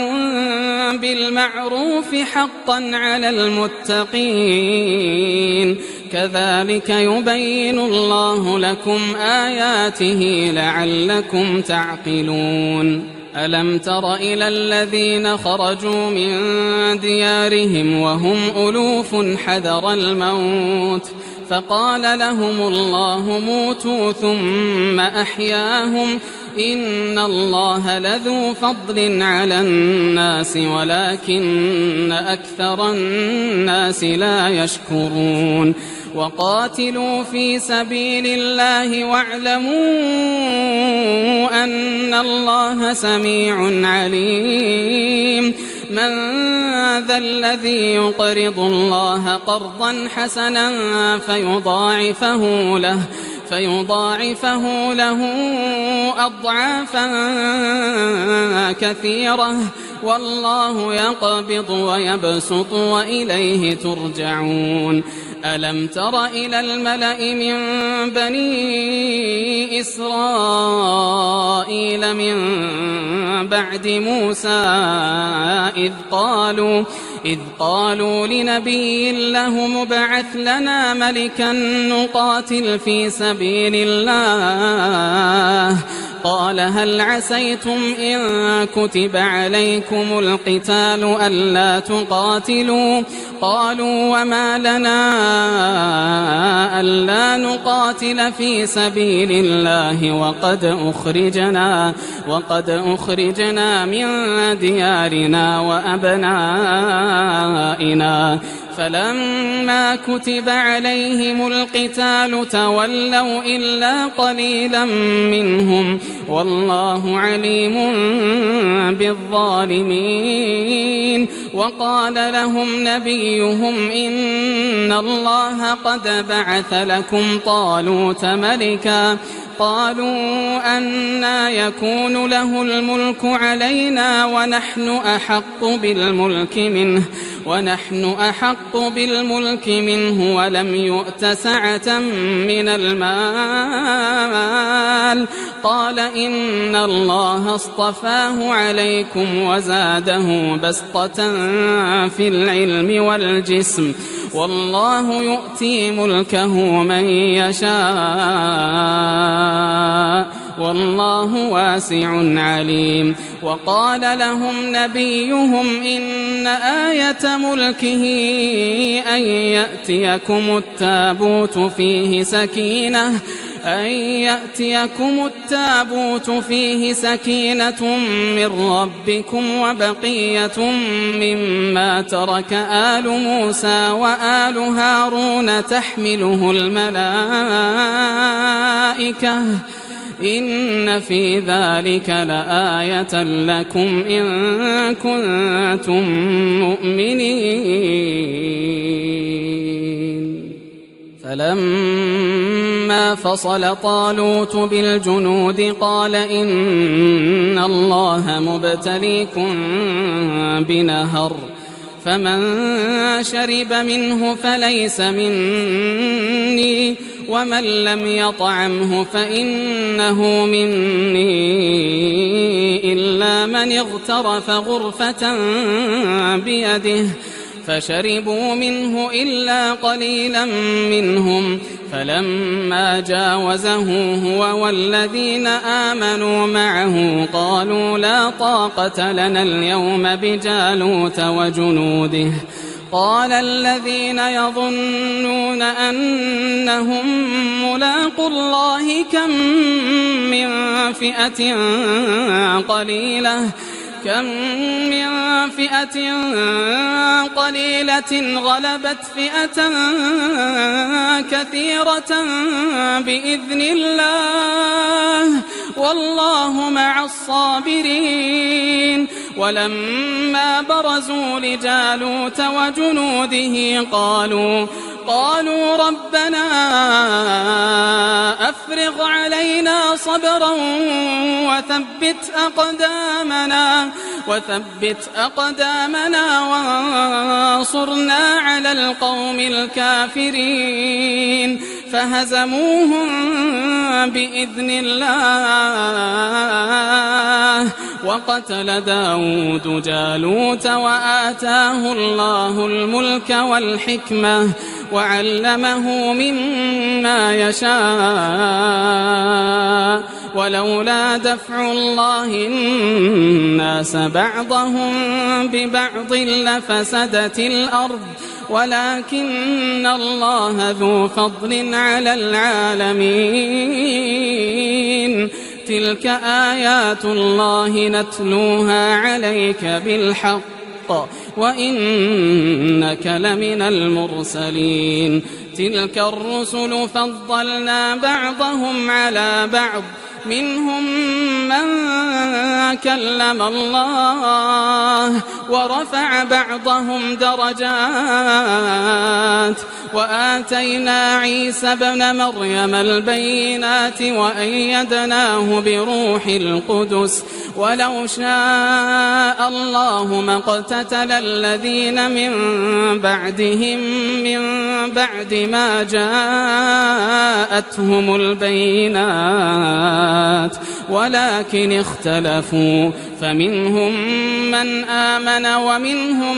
بالمعروف حقا على المتقين كذلك يبين الله لكم آياته لعلكم تعقلون ألم تر إلى الذين خرجوا من ديارهم وهم ألوف حذر الموت فقال لهم الله موتوا ثم أحياهم إن الله لذو فضل على الناس ولكن أكثر الناس لا يشكرون وقاتلوا في سبيل الله واعلموا أن الله سميع عليم من ذا الذي يقرض الله قرضا حسنا فيضاعفه له أضعافا كثيرة والله يقبض ويبسط وإليه ترجعون ألم تر إلى الملأ من بني إسرائيل من بعد موسى إذ قالوا لنبي له مبعث لنا ملكا نقاتل في سبيل الله قال هل عسيتم إن كتب عليكم القتال ألا تقاتلوا قالوا وما لنا ألا نقاتل في سبيل الله وقد أخرجنا من ديارنا وأبنائنا فلما كتب عليهم القتال تولوا إلا قليلا منهم والله عليم بالظالمين وقال لهم نبيهم إن الله قد بعث لكم طالوت ملكا قالوا أنى يكون له الملك علينا ونحن أحق بالملك منه ولم يؤت سعة من المال قال إن الله اصطفاه عليكم وزاده بسطة في العلم والجسم والله يؤتي ملكه من يشاء والله واسع عليم وقال لهم نبيهم إن آية ملكه أن يأتيكم التابوت فيه سكينة من ربكم وبقية مما ترك آل موسى وآل هارون تحمله الملائكة إن في ذلك لآية لكم إن كنتم مؤمنين فلما فصل طالوت بالجنود قال إن الله مبتليكم بنهر فمن شرب منه فليس مني ومن لم يطعمه فإنه مني إلا من اغترف غرفة بيده فشربوا منه إلا قليلا منهم فلما جاوزه هو والذين آمنوا معه قالوا لا طاقة لنا اليوم بجالوت وجنوده قال الذين يظنون أنهم ملاقو الله كم من فئة قليلة غلبت فئة كثيرة بإذن الله والله مع الصابرين ولما برزوا لجالوت وجنوده قالوا ربنا أفرغ علينا صبرا وثبت أقدامنا وانصرنا على القوم الكافرين فهزموهم بإذن الله وقتل داود جالوت وآتاه الله الملك والحكمة وعلمه مما يشاء ولولا دفع الله الناس بعضهم ببعض لفسدت الأرض ولكن الله ذو فضل على العالمين تلك آيات الله نتلوها عليك بالحق وإنك لمن المرسلين تلك الرسل فضلنا بعضهم على بعض منهم من كلم الله ورفع بعضهم درجات وآتينا عيسى ابن مريم البينات وأيدناه بروح القدس ولو شاء الله ما اقتتل الذين من بعدهم من بعد ما جاءتهم البينات ولكن اختلفوا فمنهم من آمن ومنهم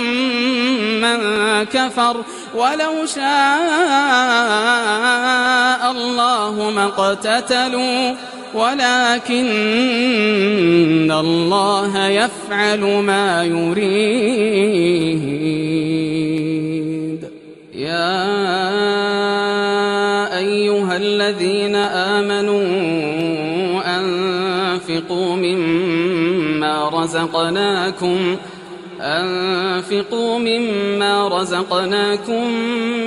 من كفر ولو شاء الله ما اقتتلوا ولكن الله يفعل ما يريد يا أيها الذين آمنوا أنفقوا مما رزقناكم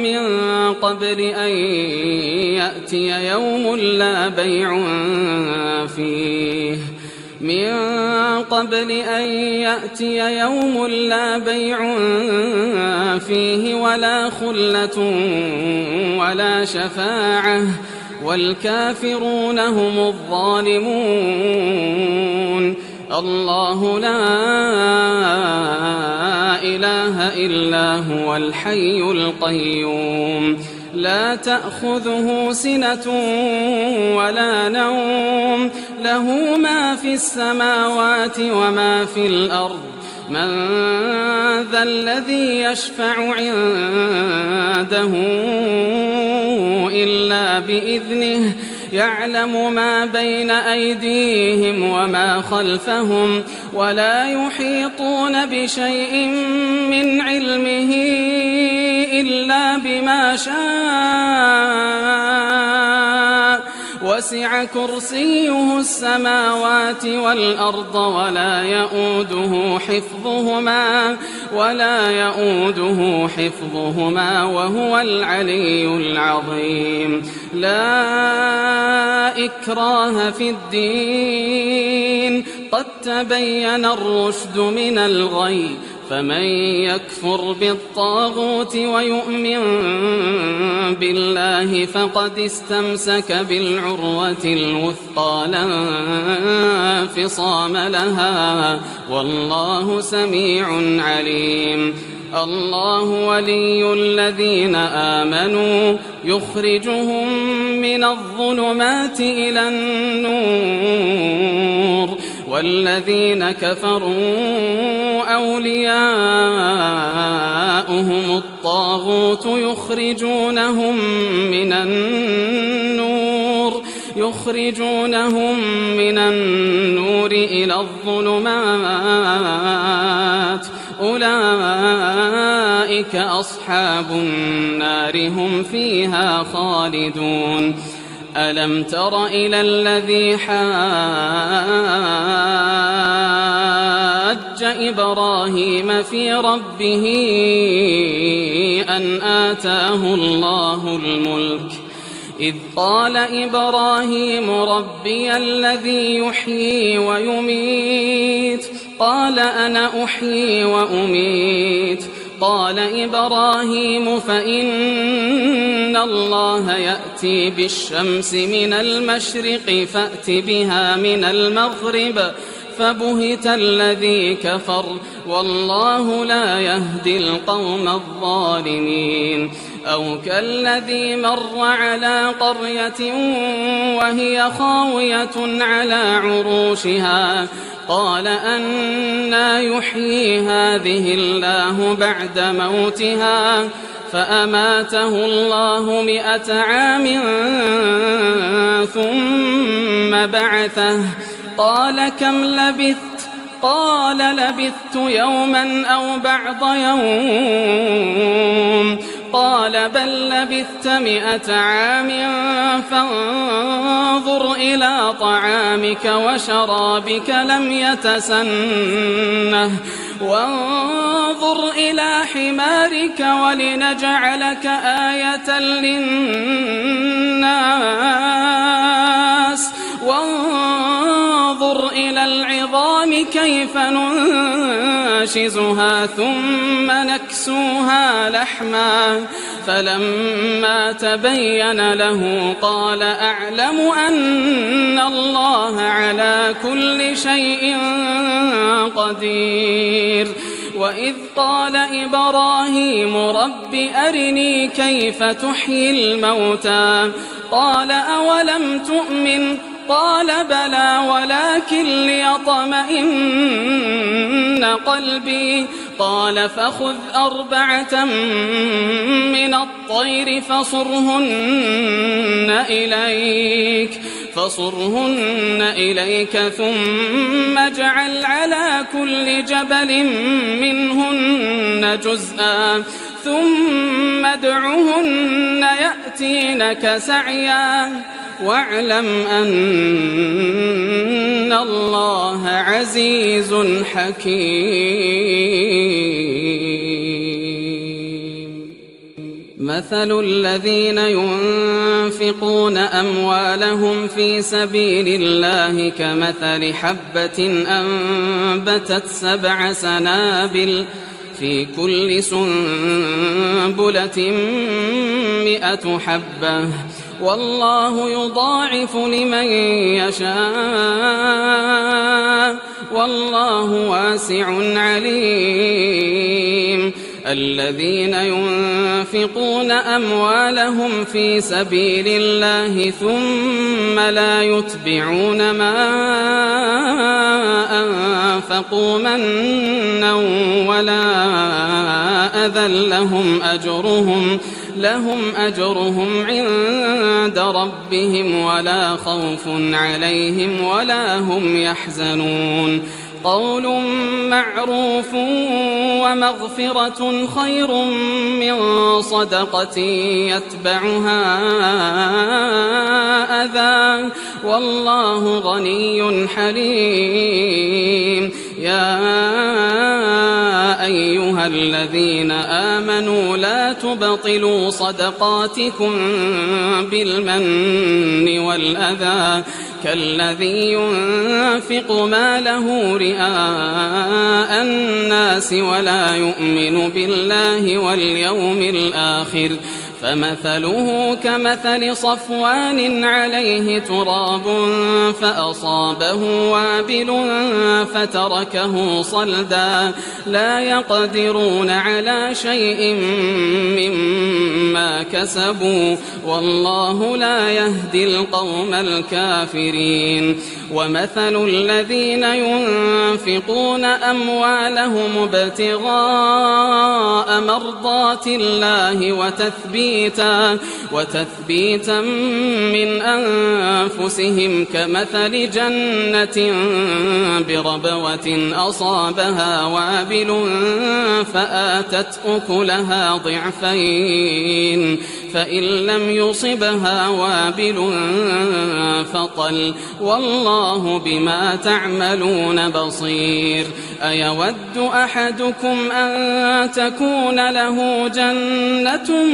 من قبل أن يأتي يوم لا بيع فيه ولا خلة ولا شفاعة والكافرون هم الظالمون الله لا إله إلا هو الحي القيوم لا تأخذه سنة ولا نوم له ما في السماوات وما في الأرض من ذا الذي يشفع عنده إلا بإذنه يعلم ما بين أيديهم وما خلفهم ولا يحيطون بشيء من علمه إلا بما شاء وسع كرسيه السماوات والأرض ولا يؤوده حفظهما وهو العلي العظيم لا إكراه في الدين قد تبين الرشد من الغي فمن يكفر بالطاغوت ويؤمن بالله فقد استمسك بالعروة الوثقى لا انفصام لها والله سميع عليم الله ولي الذين آمنوا يخرجهم من الظلمات إلى النور والذين كفروا أولياؤهم الطاغوت يخرجونهم من النور إلى الظلمات أولئك أصحاب النار هم فيها خالدون ألم تر إلى الذي حاج إبراهيم في ربه أن آتاه الله الملك إذ قال إبراهيم ربي الذي يحيي ويميت قال أنا أحيي وأميت قال إبراهيم فإن الله يأتي بالشمس من المشرق فأت بها من المغرب فبهت الذي كفر والله لا يهدي القوم الظالمين أو كالذي مر على قرية وهي خاوية على عروشها قال أنى يحيي هذه الله بعد موتها فأماته الله 100 عام ثم بعثه قال كم لبثت قال لبثت يوما أو بعض يوم قال بل لبثت 100 عام فانظر إلى طعامك وشرابك لم يتسنه وانظر إلى حمارك ولنجعلك آية للناس وانظر إلى العظام كيف ننشزها ثم نكسوها لحما فلما تبين له قال أعلم أن الله على كل شيء قدير وإذ قال إبراهيم رب أرني كيف تحيي الموتى قال أولم تؤمن قال بلى ولكن ليطمئن قلبي قال فخذ 4 من الطير فصرهن إليك ثم اجعل على كل جبل منهن جزءا ثم ادعهن يأتينك سعيا واعلم أن الله عزيز حكيم مثل الذين ينفقون أموالهم في سبيل الله كمثل حبة أنبتت 7 سنابل في كل سنبلة 100 حبة والله يضاعف لمن يشاء والله واسع عليم الذين ينفقون أموالهم في سبيل الله ثم لا يتبعون ما أنفقوا منا ولا أذى لهم أجرهم عند ربهم ولا خوف عليهم ولا هم يحزنون قول معروف ومغفرة خير من صدقة يتبعها أذى والله غني حليم يا أيها الذين آمنوا لا تبطلوا صدقاتكم بالمن والأذى كالذي ينفق ماله رئاء الناس ولا يؤمن بالله واليوم الآخر فمثله كمثل صفوان عليه تراب فأصابه وابل فتركه صلدا لا يقدرون على شيء مما كسبوا والله لا يهدي القوم الكافرين ومثل الذين ينفقون أموالهم ابتغاء مرضات الله وتثبيتا من أنفسهم كمثل جنة بربوة أصابها وابل فآتت أكلها ضعفين فإن لم يصبها وابل فطل والله بما تعملون بصير أيود أحدكم أن تكون له جنة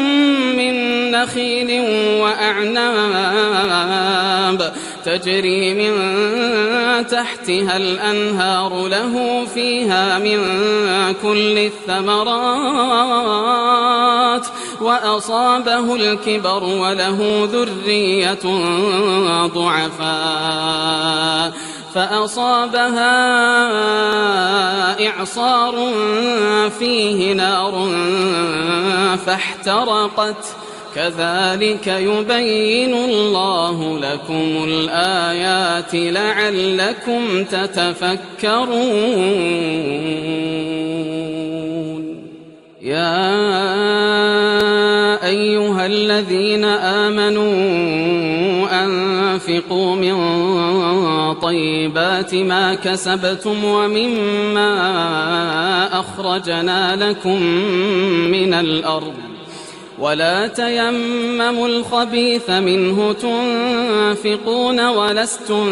من نخيل وأعناب تجري من تحتها الأنهار له فيها من كل الثمرات وأصابه الكبر وله ذرية ضعفاء فأصابها إعصار فيه نار فاحترقت كذلك يبين الله لكم الآيات لعلكم تتفكرون يا أيها الذين آمنوا أنفقوا من طيبات ما كسبتم ومما أخرجنا لكم من الأرض ولا تيمموا الخبيث منه تنفقون ولستم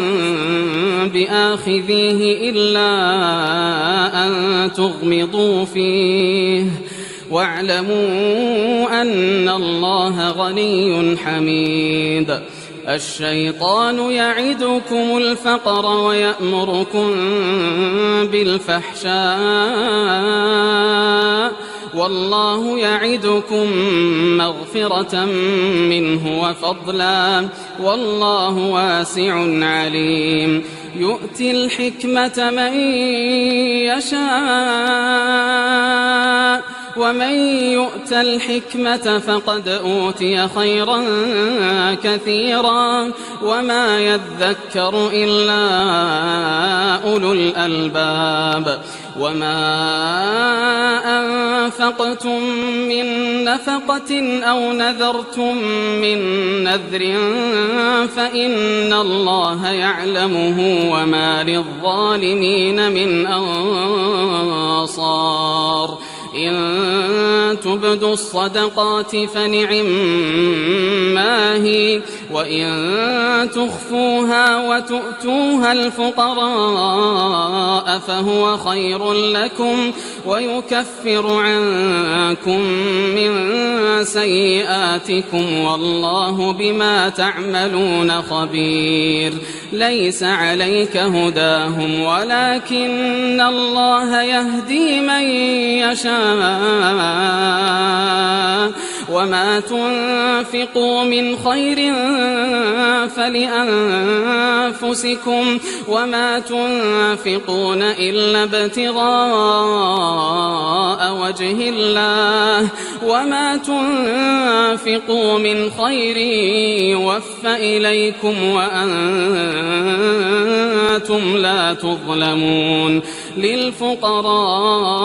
بآخذيه إلا أن تغمضوا فيه واعلموا أن الله غني حميد الشيطان يعدكم الفقر ويأمركم بالفحشاء والله يعدكم مغفرة منه وفضلا والله واسع عليم يؤتي الحكمة من يشاء ومن يؤت الحكمة فقد أوتي خيرا كثيرا وما يذكر إلا أولو الألباب وما أنفقتم من نفقة أو نذرتم من نذر فإن الله يعلمه وما للظالمين من أنصار إن تبدوا الصدقات فنعما هي وإن تخفوها وتؤتوها الفقراء فهو خير لكم ويكفر عنكم من سيئاتكم والله بما تعملون خبير ليس عليك هداهم ولكن الله يهدي من يشاء وما تنفقوا من خير فلأنفسكم وما تنفقون إلا ابتغاء وجه الله وما تنفقوا من خير يوفى إليكم وأنتم لا تظلمون للفقراء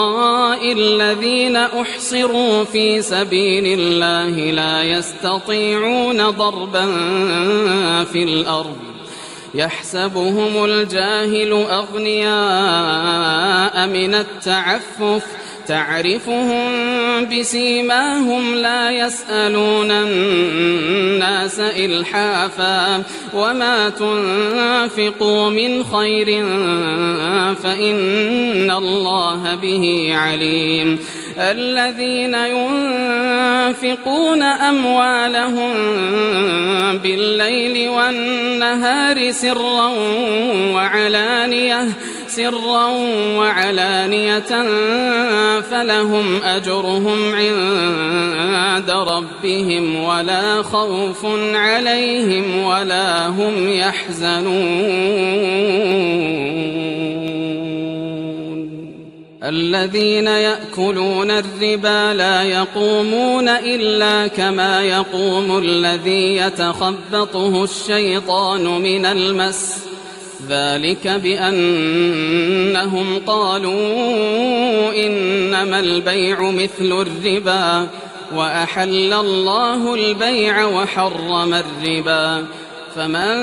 الذين أحصروا في سبيل الله لا يستطيعون ضربا في الأرض يحسبهم الجاهل أغنياء من التعفف تعرفهم بسيماهم لا يسألون الناس إلحافا وما تنفقوا من خير فإن الله به عليم الذين ينفقون أموالهم بالليل والنهار سرا سرا وعلانية فلهم أجرهم عند ربهم ولا خوف عليهم ولا هم يحزنون. الذين يأكلون الربا لا يقومون إلا كما يقوم الذي يتخبطه الشيطان من المس، ذلك بأنهم قالوا إنما البيع مثل الربا وأحل الله البيع وحرم الربا. فمن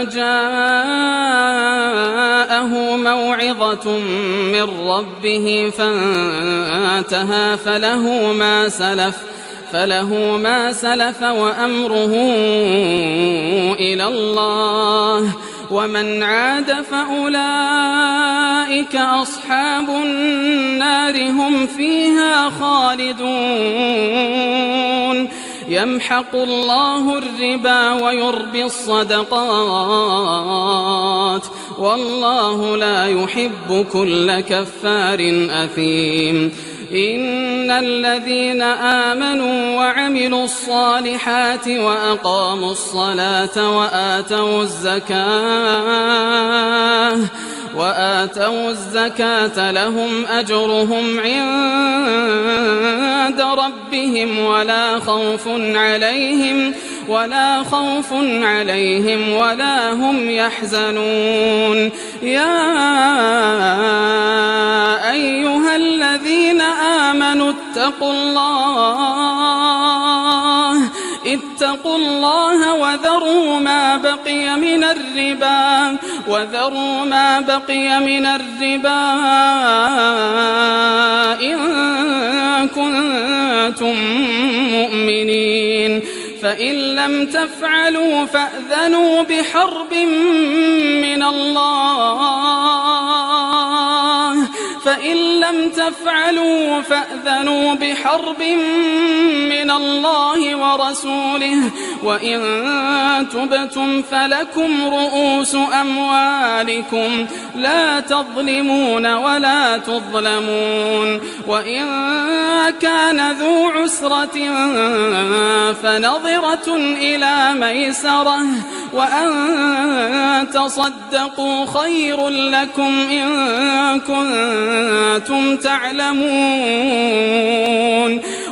جاءه موعظة من ربه فانتهى فله ما سلف وأمره إلى الله، ومن عاد فأولئك أصحاب النار هم فيها خالدون. يمحق الله الربا ويربي الصدقات والله لا يحب كل كفار أثيم. إن الذين آمنوا وعملوا الصالحات وأقاموا الصلاة وآتوا الزكاة لهم أجرهم عند ربهم ولا خوف عليهم ولا هم يحزنون. يا أيها الذين آمنوا اتقوا الله وذروا ما بقي من الربا إن كنتم مؤمنين، فإن لم تفعلوا فأذنوا بحرب من الله ورسوله، وإن تبتم فلكم رؤوس أموالكم لا تظلمون ولا تظلمون. وإن كان ذو عسرة فنظرة إلى ميسرة وأن تصدقوا خير لكم إن كنتم تعلمون.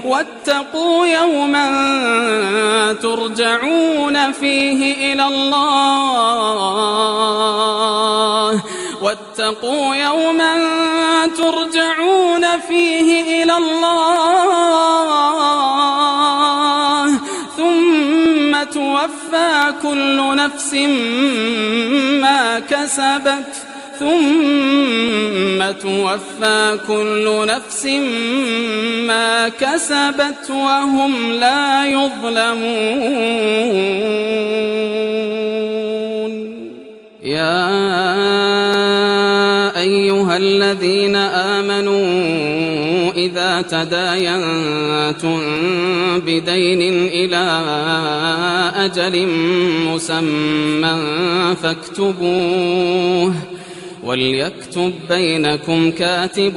واتقوا يوما ترجعون فيه إلى الله ثم توفى كل نفس ما كسبت وهم لا يظلمون. يا أيها الذين آمنوا إذا تداينتم بدين إلى أجل مسمى فاكتبوه، وليكتب بينكم كاتب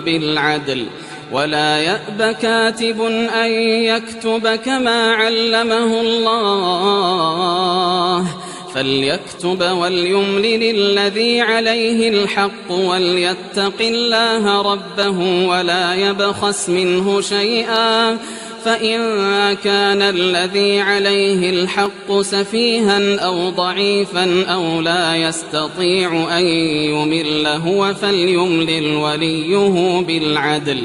بالعدل، ولا يأب كاتب أن يكتب كما علمه الله، فليكتب وليملل الذي عليه الحق وليتق الله ربه ولا يبخس منه شيئا، فإن كان الذي عليه الحق سفيها أو ضعيفا أو لا يستطيع أن يمل هو فليملل وليه بالعدل،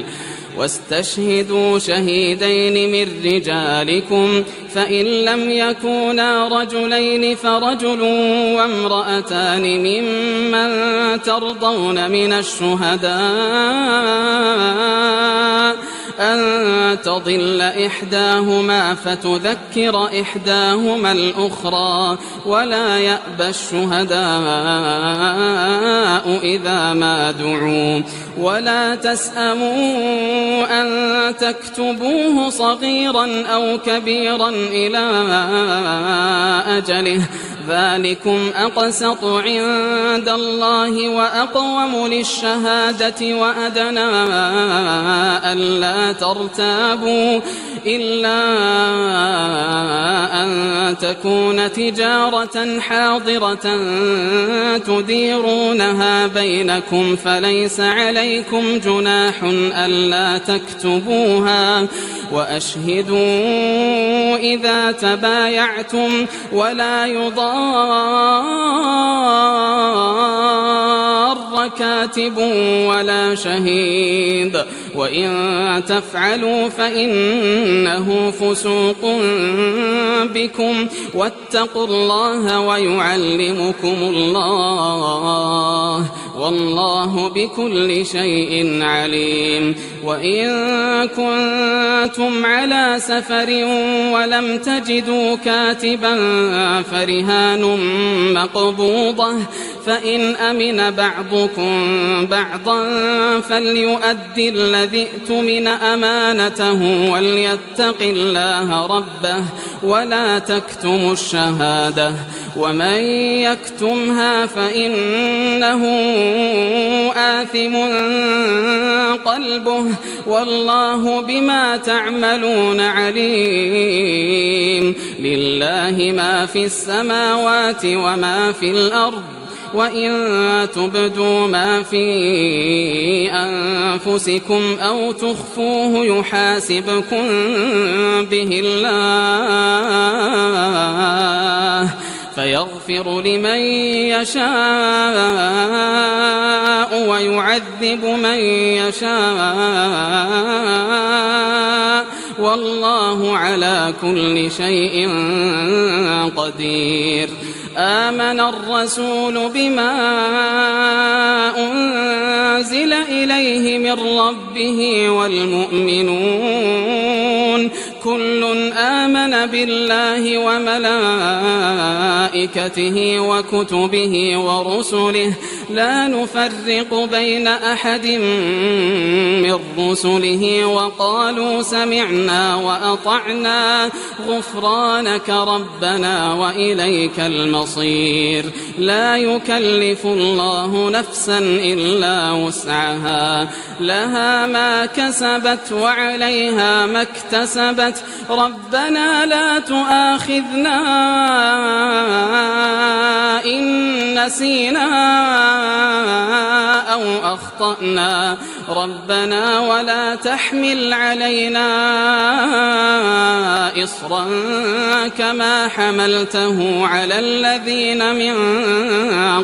واستشهدوا شهيدين من رجالكم، فإن لم يكونا رجلين فرجل وامرأتان ممن ترضون من الشهداء أن تضل إحداهما فتذكر إحداهما الأخرى، ولا يأبى الشهداء إذا ما دعوا، ولا تسأموا أن تكتبوه صغيرا أو كبيرا إلى أجله، ذلكم أقسط عند الله وأقوم للشهادة وأدنى ألا ترتابوا إلا أن تكون تجارة حاضرة تديرونها بينكم فليس عليكم جناح ألا تكتبوها وأشهدوا إذا تبايعتم ولا يضار كاتب ولا شهيد وإن تفعلوا فإنه فسوق بكم واتقوا الله ويعلمكم الله والله بكل شيء عليم وإن كنتم على سفر ولم تجدوا كاتبا فرهان مقبوضة فإن أمن بعضكم بعضا فليؤدي الذي اؤتمن أمانته وليتق الله ربه ولا تكتموا الشهادة ومن يكتمها فإنه آثم قلبه والله بما تعملون عليم لله ما في السماوات وما في الأرض وإن تبدوا ما في أنفسكم أو تخفوه يحاسبكم به الله فيغفر لمن يشاء ويعذب من يشاء والله على كل شيء قدير آمن الرسول بما أنزل إليه من ربه والمؤمنون كل آمن بالله وملائكته وكتبه ورسله لا نفرق بين أحد من رسله وقالوا سمعنا وأطعنا غفرانك ربنا وإليك المصير لا يكلف الله نفسا إلا وسعها لها ما كسبت وعليها ما اكتسبت ربنا لا تؤاخذنا إن نسينا أو أخطأنا ربنا ولا تحمل علينا إصرا كما حملته على الذين من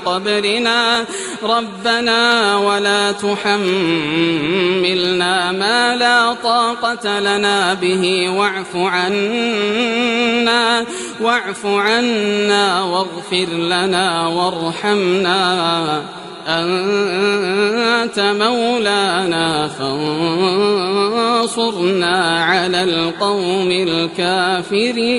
قبلنا ربنا ولا تحملنا ما لا طاقة لنا به واعف عنا واغفر لنا وارحمنا أنت مولانا فانصرنا على القوم الكافرين